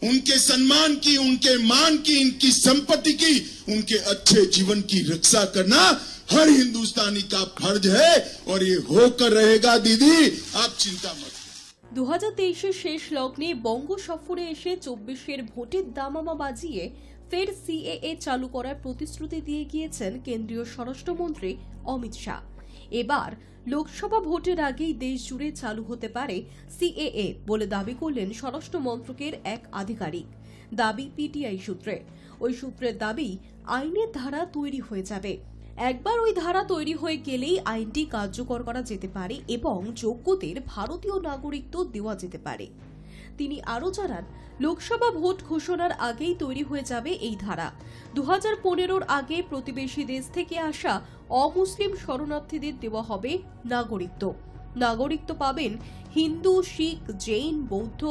उनके सम्मान की, उनके मान की, इनकी संपत्ति की, उनके अच्छे जीवन की रक्षा करना हर हिंदुस्तानी का फर्ज है और ये होकर रहेगा। दीदी आप चिंता मत। 2023 শেষ লগ্নে বঙ্গ সফরে এসে 24-এর ভোটের দামামা বাজিয়ে ফের সিএএ চালু করার প্রতিশ্রুতি দিয়ে গিয়েছেন কেন্দ্রীয় স্বরাষ্ট্রমন্ত্রী অমিত শাহ। এবার লোকসভা ভোটের আগেই দেশ জুড়ে চালু হতে পারে সিএএ বলে দাবি করলেন স্বরাষ্ট্র মন্ত্রকের এক আধিকারিক। দাবি পিটিআই সূত্রে। ওই সূত্রের দাবি, আইনের ধারা তৈরি হয়ে যাবে। একবার ওই ধারা তৈরি হয়ে গেলেই আইনটি কার্যকর করা যেতে পারে এবং যোগ্যদের ভারতীয় নাগরিকত্ব দেওয়া যেতে পারে। তিনি আরও জানান, লোকসভা ভোট ঘোষণার আগেই তৈরি হয়ে যাবে এই ধারা। 2015-র আগে প্রতিবেশী দেশ থেকে আসা অমুসলিম শরণার্থীদের দেওয়া হবে নাগরিকত্ব। নাগরিকত্ব পাবেন হিন্দু, শিখ, জৈন, বৌদ্ধ,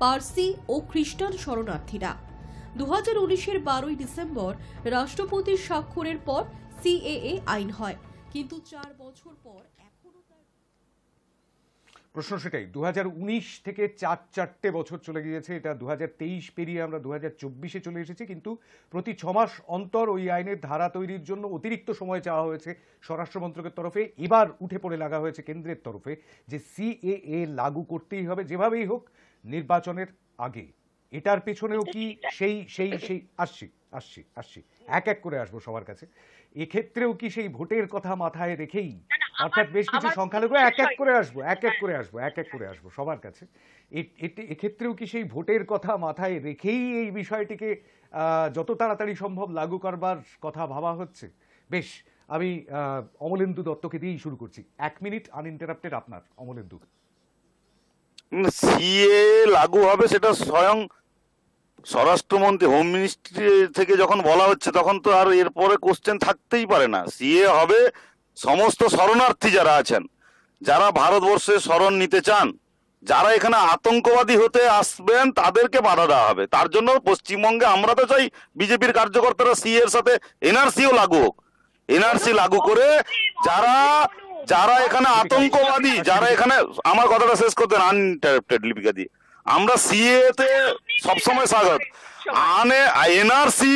পার্সি ও খ্রিস্টান শরণার্থীরা। 2019-এর 12ই ডিসেম্বর রাষ্ট্রপতির স্বাক্ষরের পর সিএএ আইন হয়, কিন্তু 4 বছর পর এখনো তার প্রশ্ন সেটাই। 2019 থেকে 4 বছর চলে গিয়েছে। এটা 2023 পেরিয়ে আমরা 2024-এ চলে এসেছি, কিন্তু প্রতি 6 মাস অন্তর ওই আইনের ধারা তৈরির জন্য অতিরিক্ত সময় চাওয়া হয়েছে স্বরাষ্ট্র মন্ত্রকের তরফে। এবার উঠে পড়ে লাগা হয়েছে কেন্দ্রের তরফে যে সিএএ লাগু করতেই হবে যেভাবেই হোক নির্বাচনের আগে। এটার পেছনেও কি সেই আসছি এক এক করে আসবো সবার কাছে। এক্ষেত্রেও কি সেই ভোটের কথা মাথায় রেখেই, অর্থাৎ বেশ কিছু সংখ্যালঘু এক এক করে আসবো সবার কাছে, এক্ষেত্রেও কি সেই ভোটের কথা মাথায় রেখেই এই বিষয়টিকে যত তাড়াতাড়ি সম্ভব লাগু করবার কথা ভাবা হচ্ছে? বেশ, আমি অমলেন্দু দত্তকে দিয়েই শুরু করছি। 1 মিনিট আনইন্টারাপ্টেড আপনার, অমলেন্দু। সিএ লাগু হবে সেটা স্বয়ং স্বরাষ্ট্রমন্ত্রী, হোম মিনিস্ট্রি থেকে যখন বলা হচ্ছে তখন তো আর এরপরে কোশ্চেন থাকতেই পারে না। সিএ হবে সমস্ত শরণার্থী যারা আছেন, যারা ভারতবর্ষে শরণ নিতে চান, যারা এখানে আতঙ্কবাদী হতে আসবেন তাদেরকে বাধা দেওয়া হবে। তার জন্য পশ্চিমবঙ্গে আমরা তো চাই বিজেপির কার্যকর্তারা সিএ এর সাথে এনআরসিও লাগু হোক। এনআরসি লাগু করে যারা এখানে আতঙ্কবাদী, যারা এখানে, আমার কথাটা শেষ করতেন আনইন্টারাপ্টেড লিপিকা দিয়ে, আমরা সিএ তে সবসময় স্বাগত। এনআরসি,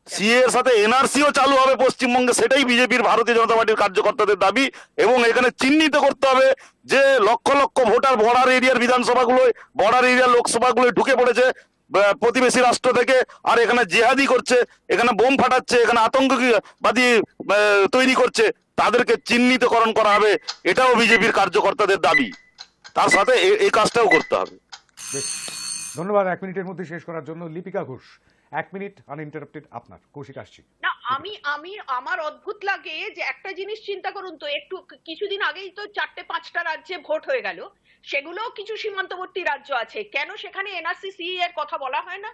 সিএ এর সাথে এনআরসিও চালু হবে পশ্চিমবঙ্গে, সেটাই বিজেপির, ভারতীয় জনতা পার্টির কার্যকর্তাদের দাবি। এবং এখানে চিহ্নিত করতে হবে যে লক্ষ লক্ষ ভোটার বর্ডার এরিয়ার বিধানসভাগুলোয়, বর্ডার এরিয়ার লোকসভাগুলোয় ঢুকে পড়েছে প্রতিবেশী রাষ্ট্র থেকে, আর এখানে জেহাদি করছে, এখানে বোম ফাটাচ্ছে, এখানে আতঙ্কবাদী তৈরি করছে, তাদেরকে চিহ্নিতকরণ করা হবে। এটাও বিজেপির কার্যকর্তাদের দাবি। তার সাথে এই কাজটাও করতে হবে। ধন্যবাদ 1 মিনিটের মধ্যে শেষ করার জন্য। লিপিকা ঘোষ, 1 মিনিট আনইন্টারাপ্টেড আপনার। কৌশিক আসছি। না, আমার অদ্ভুত লাগে যে একটা জিনিস চিন্তা করুন তো, একটু কিছুদিন আগেই তো 4-5টা রাজ্যে ভোট হয়ে গেল, সেগুলোও কিছু সীমান্তবর্তী রাজ্য আছে, কেন সেখানে এনআরসি সিএ এর কথা বলা হয় না?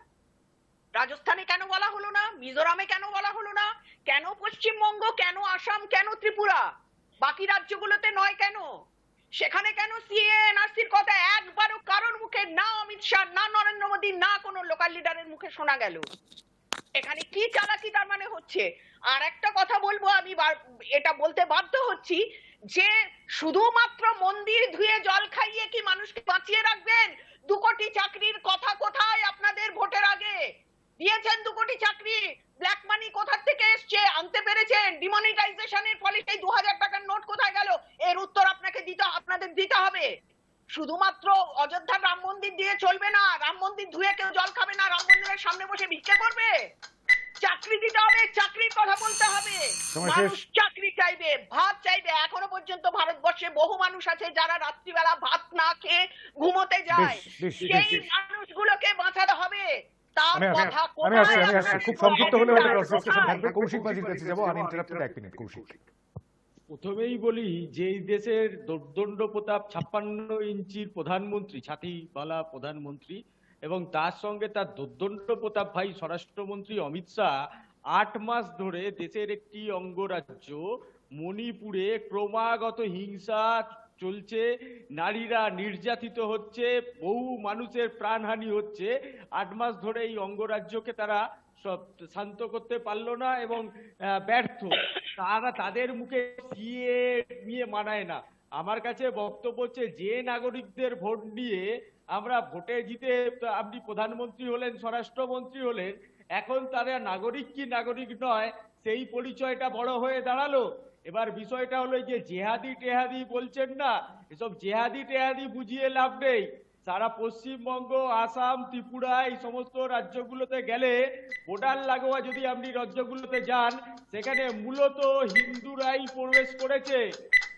রাজস্থানে কেন বলা হলো না? মিজোরামে কেন বলা হলো না? কেন পশ্চিমবঙ্গ, কেন আসাম, কেন ত্রিপুরা, বাকি রাজ্যগুলোতে নয় কেন? সেখানে কেন সিএ এনআরসির কথা একবারও কারোর মুখে, না অমিত শাহ, না নরেন্দ্র মোদী, না কোনো লোকাল লিডারের মুখে শোনা গেল? এখানে কি চালাকি তার মানে হচ্ছে? আর একটা কথা বলবো, আমি এটা বলতে বাধ্য হচ্ছি যে শুধুমাত্র মন্দির ধুয়ে জল খাইয়ে কি মানুষকে বাঁচিয়ে রাখবেন? 2 কোটি চাকরির কথা কোথায় আপনাদের ভোটের আগে দিয়েছেন? 2 কোটি চাকরি ব্ল্যাক মানি কোথা থেকে এসছে আনতে পেরেছেন? ডিমনিটাইজেশনের ফলে সেই 2000 টাকার নোট কোথায় গেল? এর উত্তর আপনাদের দিতে হবে। শুধুমাত্র অযোধ্যার রাম মন্দির দিয়ে চলবে না, রাম মন্দির ধুয়ে কেউ জল খাবে না, রাম মন্দিরের সামনে বসে ভিক্ষা করবে। চাকরি দিতে হবে, চাকরির কথা বলতে হবে। মানুষ চাকরি চাইবে, ভাত চাইবে। এখনো পর্যন্ত ভারতবর্ষে বহু মানুষ আছে যারা রাত্রিবেলা ভাত না খেয়ে ঘুমোতে যায়, সেই মানুষগুলোকে বাঁচাতে হবে। খুব সংক্ষিপ্ত হলেও একটা প্রসেসন থাকবে। কৌশিক বাজির কাছে যাবো, আনইন্টারাপ্টেড 1 মিনিট। কৌশিক, প্রথমেই বলি যে এই দেশের দোর্দণ্ড প্রতাপ 56 ইঞ্চির প্রধানমন্ত্রী, ছাতিবালা প্রধানমন্ত্রী, এবং তার সঙ্গে তার দোর্দণ্ড প্রতাপ ভাই স্বরাষ্ট্রমন্ত্রী অমিত শাহ 8 মাস ধরে দেশের একটি অঙ্গরাজ্য মণিপুরে ক্রমাগত হিংসা চলছে, নারীরা নির্যাতিত হচ্ছে, বহু মানুষের প্রাণহানি হচ্ছে। 8 মাস ধরে এই অঙ্গরাজ্যকে তারা সব শান্ত করতে পারলো না এবং ব্যর্থ। তাদের মুখে সিএ নিয়ে মানায় না। আমার কাছে বক্তব্য হচ্ছে, যে নাগরিকদের ভোট নিয়ে আমরা ভোটে জিতে আপনি প্রধানমন্ত্রী হলেন, স্বরাষ্ট্রমন্ত্রী হলেন, এখন তারা নাগরিক কি নাগরিক নয় সেই পরিচয়টা বড় হয়ে দাঁড়ালো। এবার বিষয়টা হলো যে জেহাদি টেহাদি বলছেন না, এসব জেহাদি টেহাদি বুঝিয়ে লাভ নেই। সারা পশ্চিমবঙ্গ, আসাম, ত্রিপুরা এই সমস্ত রাজ্যগুলোতে গেলে, বর্ডার লাগোয়া যদি আপনি রাজ্যগুলোতে যান, সেখানে মূলত হিন্দুরাই প্রবেশ করেছে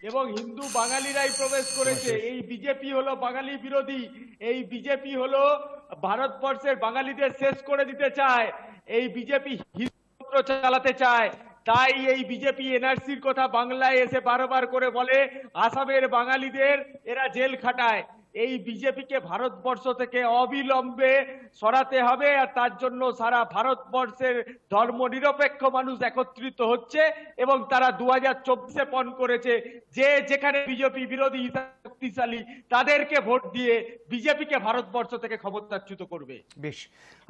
এবং হিন্দু বাঙালিরাই প্রবেশ করেছে। এই বিজেপি হলো বাঙালি বিরোধী, এই বিজেপি হলো ভারতবর্ষের বাঙালিদের শেষ করে দিতে চায়, এই বিজেপি হিন্দুত্ব চালাতে চায়। তাই এই বিজেপি এনআরসির কথা বাংলায় এসে বারবার করে বলে, আসামের বাঙালিদের এরা জেল খাটায়। এই বিজেপিকে ভারতবর্ষ থেকে অবিলম্বে সরাতে হবে, আর তার জন্য সারা ভারতবর্ষের ধর্মনিরপেক্ষ মানুষ একত্রিত হচ্ছে এবং তারা 2024-এ পণ করেছে যে যেখানে বিজেপি বিরোধী শক্তিশালী তাদেরকে ভোট দিয়ে বিজেপিকে ভারতবর্ষ থেকে ক্ষমতাচ্যুত করবে। বেশ,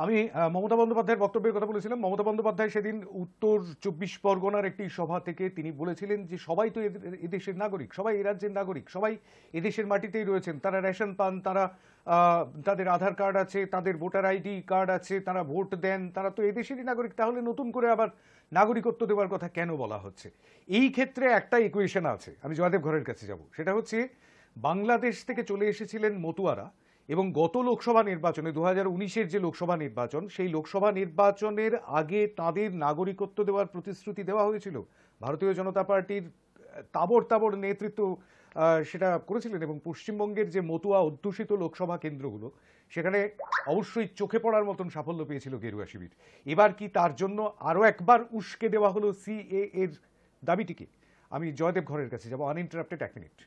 আমি মমতা বন্দ্যোপাধ্যায়ের বক্তব্যের কথা বলেছিলাম। মমতা বন্দ্যোপাধ্যায় সেদিন উত্তর 24 পরগনার একটি সভা থেকে তিনি বলেছিলেন যে সবাই তো এদেশের নাগরিক, সবাই এই রাজ্যের নাগরিক, সবাই এদেশের মাটিতেই রয়েছেন, তারা রেশন পান, তারা তাদের আধার কার্ড আছে, তাদের ভোটার আইডি কার্ড আছে, তারা ভোট দেন, তারা তো এদেশেরই নাগরিক। তাহলে নতুন করে আবার নাগরিকত্ব দেওয়ার কথা কেন বলা হচ্ছে? এই ক্ষেত্রে একটা ইকুয়েশন আছে, আমি জয়দেব ঘরের কাছে যাব। সেটা হচ্ছে, বাংলাদেশ থেকে চলে এসেছিলেন মতুয়ারা এবং গত লোকসভা নির্বাচনে 2019-এর যে লোকসভা নির্বাচন, সেই লোকসভা নির্বাচনের আগে তাদের নাগরিকত্ব দেওয়ার প্রতিশ্রুতি দেওয়া হয়েছিল। ভারতীয় জনতা পার্টির তাবড় নেতৃত্ব সেটা করেছিলেন এবং পশ্চিমবঙ্গের যে মতুয়া অধ্যুষিত লোকসভা কেন্দ্রগুলো, সেখানে অবশ্যই চোখে পড়ার মতন সাফল্য পেয়েছিল গেরুয়া শিবির। এবার কি তার জন্য আরও একবার উস্কে দেওয়া হলো সিএ এর দাবিটিকে? আমি জয়দেব ঘরের কাছে যাব, আনইন্টারাপ্টেড 1 মিনিট।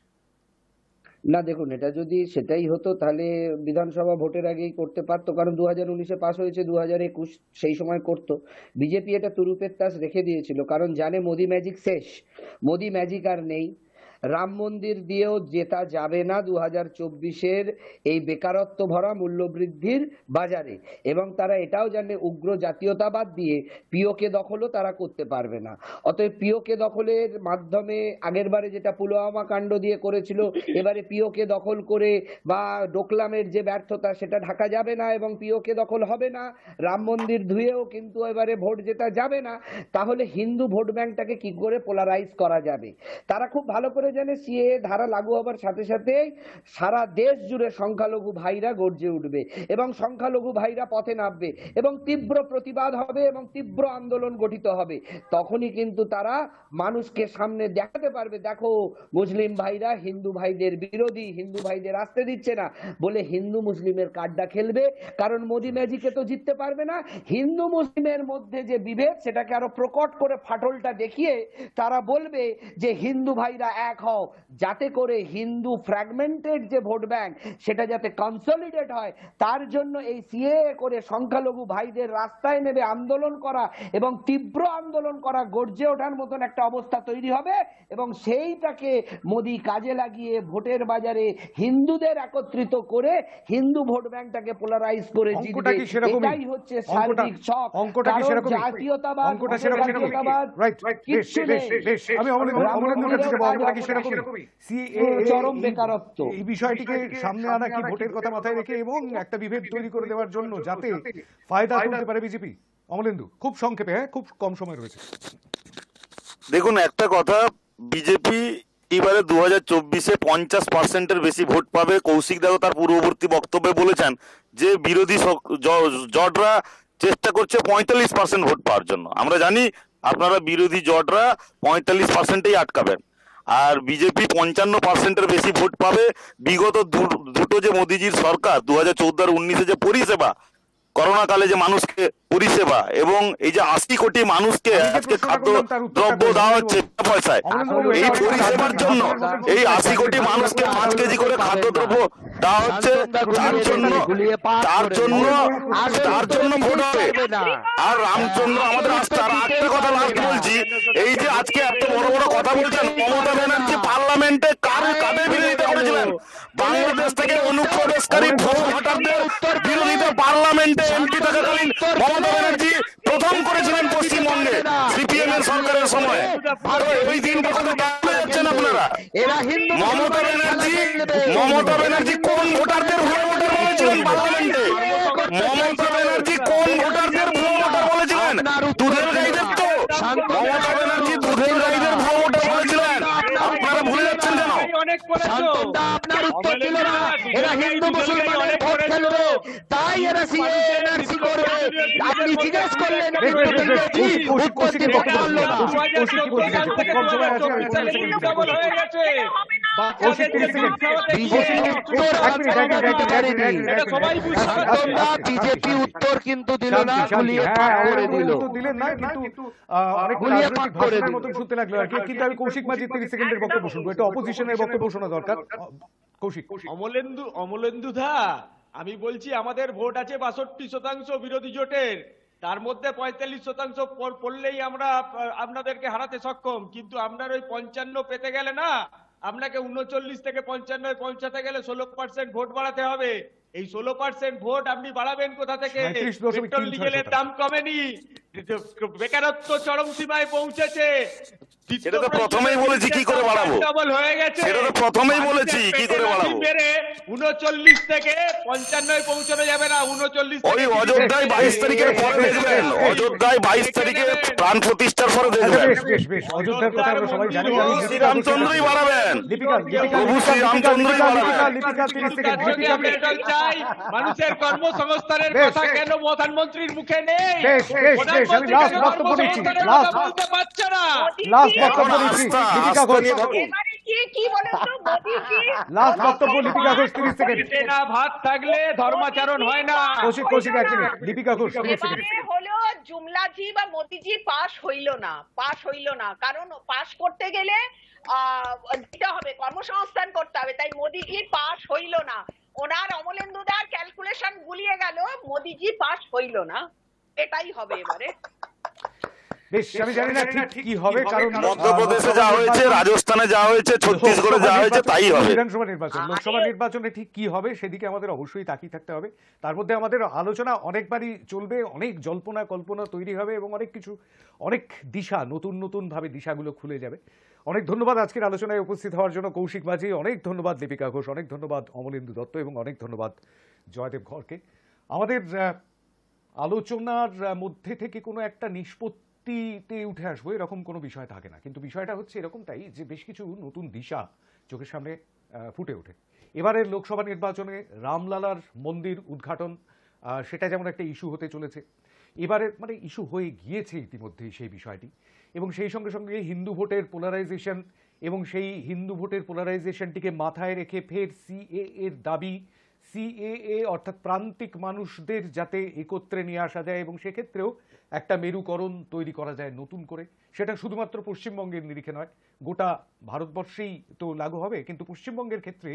না দেখুন, এটা যদি সেটাই হতো তাহলে বিধানসভা ভোটের আগেই করতে পারতো, কারণ 2019-এ পাস হয়েছে, 2021 সেই সময় করতো। বিজেপি এটা তুরুপের তাস রেখে দিয়েছিল, কারণ জানে মোদি ম্যাজিক শেষ, মোদি ম্যাজিক আর নেই। রাম মন্দির দিয়েও জেতা যাবে না 2024-এর এই বেকারত্ব ভরা মূল্যবৃদ্ধির বাজারে, এবং তারা এটাও জানে উগ্র জাতীয়তাবাদ দিয়ে পিওকে দখলও তারা করতে পারবে না। অতএব পিওকে দখলের মাধ্যমে আগেরবারে যেটা পুলওয়ামা কাণ্ড দিয়ে করেছিল, এবারে পিওকে দখল করে বা ডোকলামের যে ব্যর্থতা সেটা ঢাকা যাবে না এবং পিওকে দখল হবে না। রাম মন্দির ধুয়েও কিন্তু এবারে ভোট জেতা যাবে না। তাহলে হিন্দু ভোট ব্যাংকটাকে কি করে পোলারাইজ করা যাবে? তারা খুব ভালো করে জানে সিএ ধারা লাগু হবার সাথে সাথে সারা দেশ জুড়ে সংখ্যালঘু ভাইরা গর্জে উঠবে এবং সংখ্যালঘু ভাইরা পথে নামবে এবং তীব্র প্রতিবাদ হবে এবং তীব্র আন্দোলন গঠিত হবে। তখনই কিন্তু তারা মানুষকে সামনে দেখাতে পারবে, দেখো মুসলিম ভাইরা হিন্দু ভাইদের বিরোধী, হিন্দু ভাইদের আসতে দিচ্ছে না বলে হিন্দু মুসলিমের কার্ডটা খেলবে। কারণ মোদি ম্যাজিকে তো জিততে পারবে না। হিন্দু মুসলিমের মধ্যে যে বিভেদ সেটাকে আরো প্রকট করে ফাটলটা দেখিয়ে তারা বলবে যে হিন্দু ভাইরা এক হও, যাতে করে হিন্দু ফ্র্যাগমেন্টেড যে ভোট ব্যাংক সেটা যাতে কনসলিডেট হয়। তার জন্য এই সিএএ করে সংখ্যালঘু ভাইদের রাস্তায় নেবে আন্দোলন করা এবং তীব্র আন্দোলন করা, গর্জে ওঠার মতন একটা অবস্থা তৈরি হবে এবং সেইটাকে মোদি কাজে লাগিয়ে ভোটের বাজারে হিন্দুদের একত্রিত করে হিন্দু ভোট ব্যাংকটাকে পোলারাইজ করে জিতবে। এটাই হচ্ছে সার্বিক ছক। জাতীয়তাবাদ আমি অমরেন্দ্র কাছে যাবো, অঙ্কটা কি সেরকমই চরম বেকারত্ব। এই বিষয়টিকে সামনে আনা কি ভোটের কথা মাথায় রেখে এবং একটা বিভেদ তৈরি করে দেওয়ার জন্য যাতে ফায়দা তুলতে পারে বিজেপি? অমলেন্দু, খুব সংক্ষেপে, হ্যাঁ, খুব কম সময় রয়েছে। দেখুন, একটা কথা, বিজেপি এবারে 2024-এ 50%-এর বেশি ভোট পাবে। কৌশিক দেও তার পূর্ববর্তী বক্তব্যে বলেছেন যে বিরোধী জোটরা চেষ্টা করছে 45% ভোট পাওয়ার জন্য। আমরা জানি আপনারা বিরোধী জোটরা 45%-এই আটকাবেন, আর বিজেপি 55%-এর বেশি ভোট পাবে। বিগত দুটো যে মোদিজির সরকার 2014 আর 2019-এ যে পরিষেবা, করোনা কালে যে মানুষকে পরিষেবা, এবং এই যে 80 কোটি মানুষকে আজকে খাদ্য দ্রব্য দেওয়া হচ্ছে পয়সায়, এই পরিষেবার জন্য এই 80 কোটি মানুষকে 5 কেজি করে খাদ্য দ্রব্য দেওয়া হচ্ছে, তার জন্য ভোট হবে। আর রামচন্দ্র আমাদের আস্থা। আর একটা কথা লাস্ট বলছি, এই যে আজকে এত বড় বড় কথা বলছেন, মমতা ব্যানার্জি পার্লামেন্টে কাদের বিরোধিতা করেছিলেন? বাংলাদেশ থেকে অনুপ্রবেশকারী ভোটারদের বিরোধিতা পার্লামেন্টে এমপি থাকাকালীন মমতা ব্যানার্জি প্রথম করেছিলেন পশ্চিমবঙ্গে সিপিএম এর সরকারের সময়। ওই দিনটা কথা বলতে যাচ্ছেন আপনারা। মমতা ব্যানার্জি কোন ভোটারদের ভুয়ো ভোটার বলেছিলেন পার্লামেন্টে? মমতা ব্যানার্জি কোন ভোটারদের ভুয়ো ভোটার বলেছিলেন? দুধের গাইদের তো মমতা ব্যানার্জি দুধের গাইদের ভুয়ো ভোটার বলেছিলেন। আপনারা ভুলে যাচ্ছেন কেন? আপনার উত্তর দিল না। এরা হিন্দু মুসলমানের ভোট খেলবে, তাই এরা সিএনআরসি করবে। আপনি জিজ্ঞেস করলেন উত্তর দিতে পারলো না। বিজেপি উত্তর কিন্তু দিল না, গুলিয়ে পার করে দিল। দিলেন না, কিন্তু গুলিয়ে পার করে দিল মতন শুনতে লাগলো আর কি। কিন্তু আমি কৌশিক মাঝি 30 সেকেন্ডের বক্তব্য শুনবো, এটা অপোজিশনের বক্তব্য শোনা দরকার। কৌশিক। অমলেন্দু দা, আমি বলছি আমাদের ভোট আছে 62% বিরোধী জোটের, তার মধ্যে 45% পড়লেই আমরা আপনাদেরকে হারাতে সক্ষম। কিন্তু আপনার ওই 55 পেতে গেলে না, আপনাকে 39 থেকে 55 পৌঁছাতে গেলে 16% ভোট বাড়াতে হবে। এই 16% ভোট আপনি বাড়াবেন কোথা থেকে? পেট্রোল ডিজেলের দাম কমেনি, বেকারত্ব চরম সীমায় পৌঁছেছে। সেটা তো প্রথমেই বলেছি কি করে বাড়াবো, হয়ে গেছে। সেটা তো প্রথমেই বলেছি কি করে বাড়াবো। 39 থেকে 55 পৌঁছানো যাবে না। 39 ওই অযোধ্যায় 22 তারিখের পরে দেখবেন, অযোধ্যায় 22 তারিখে প্রাণ প্রতিষ্ঠার পরে দেখবেন। অযোধ্যার কথা আমরা সবাই জানি। শ্রীরামচন্দ্রই বাড়াবেন, প্রভু শ্রীরামচন্দ্রই বাড়াবেন। চাই মানুষের কর্মসংস্থানের কথা কেন প্রধানমন্ত্রীর মুখে নেই? আমি লাস্ট বক্তব্য দিচ্ছি, বলতে পারছে না। লাস্ট বক্তব্য দিচ্ছি লিপিকা ঘোষ। লাস্ট বক্তব্য লিপিকা ঘোষ 30 সেকেন্ড। ভাত থাকলে ধর্মাচরণ হয় না। কৌশিক 1 মিনিট। লিপিকা ঘোষ 30 সেকেন্ড। হলো জুমলাজি বা মোদিজি পাস হইল না, কারণ পাস করতে গেলে দিতে হবে, কর্মসংস্থান করতে হবে, তাই মোদিজি পাস হইল না। ওনার অমলেন্দুদার ক্যালকুলেশন গুলিয়ে গেল, মোদিজি পাস হইল না, এটাই হবে এবারে। বেশ, আমি জানি না ঠিক কি হবে, কারণ মধ্যপ্রদেশে যা হয়েছে, রাজস্থানে যা হয়েছে, ছত্তিশগড়ে যা হয়েছে তাই হবে। বিধানসভা নির্বাচন, লোকসভা নির্বাচনে ঠিক কি হবে সেদিকে আমাদের অবশ্যই তাকিয়ে থাকতে হবে। তার মধ্যে আমাদের আলোচনা অনেকবারই চলবে, অনেক জল্পনা কল্পনা তৈরি হবে এবং অনেক কিছু, অনেক দিশা, নতুন ভাবে দিশাগুলো খুলে যাবে। অনেক ধন্যবাদ আজকের আলোচনায় উপস্থিত হওয়ার জন্য কৌশিক মাঝি, অনেক ধন্যবাদ লিপিকা ঘোষ, অনেক ধন্যবাদ অমলেন্দু দত্ত এবং অনেক ধন্যবাদ জয়দেব ঘরকে। আমাদের আলোচনার মধ্যে থেকে কোনো একটা নিষ্পত্তিতে উঠে আসবো এরকম কোনো বিষয় থাকে না, কিন্তু বিষয়টা হচ্ছে এরকমটাই যে বেশ কিছু নতুন দিশা চোখের সামনে ফুটে ওঠে। এবারের লোকসভা নির্বাচনে রামলালার মন্দির উদ্ঘাটন, সেটা যেমন একটা ইস্যু হতে চলেছে এবারে, মানে ইস্যু হয়ে গিয়েছে ইতিমধ্যেই সেই বিষয়টি, এবং সেই সঙ্গে সঙ্গে হিন্দু ভোটের পোলারাইজেশন, এবং সেই হিন্দু ভোটের পোলারাইজেশনটিকে মাথায় রেখে ফের সিএএ এর দাবি, সিএএ অর্থাৎ প্রান্তিক মানুষদের যাতে একত্রে নিয়ে আসা যায় এবং সেক্ষেত্রেও একটা মেরুকরণ তৈরি করা যায় নতুন করে। সেটা শুধুমাত্র পশ্চিমবঙ্গের নিরিখে নয়, গোটা ভারতবর্ষেই তো লাগু হবে, কিন্তু পশ্চিমবঙ্গের ক্ষেত্রে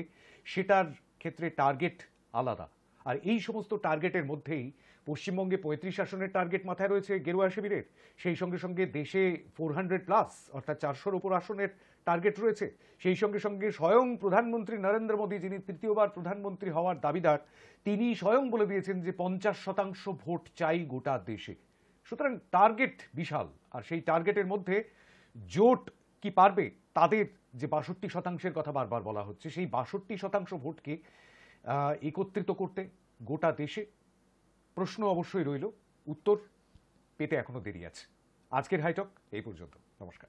সেটার ক্ষেত্রে টার্গেট আলাদা। আর এই সমস্ত টার্গেটের মধ্যেই পশ্চিমবঙ্গে 35 আসনের টার্গেট মাথায় রয়েছে গেরুয়া শিবিরের, সেই সঙ্গে সঙ্গে দেশে 400+ অর্থাৎ 400-র উপর আসনের টার্গেট রয়েছে। সেই সঙ্গে সঙ্গে স্বয়ং প্রধানমন্ত্রী নরেন্দ্র মোদী, যিনি তৃতীয়বার প্রধানমন্ত্রী হওয়ার দাবিদার, তিনি স্বয়ং বলে দিয়েছেন যে 50% ভোট চাই গোটা দেশে। সুতরাং টার্গেট বিশাল, আর সেই টার্গেটের মধ্যে জোট কি পারবে তাদের যে 62% কথা বারবার বলা হচ্ছে, সেই 62% ভোটকে একত্রিত করতে গোটা দেশে প্রশ্ন অবশ্যই রইল, উত্তর পেতে এখনো দেরি আছে। আজকের হাইটক এই পর্যন্ত। নমস্কার।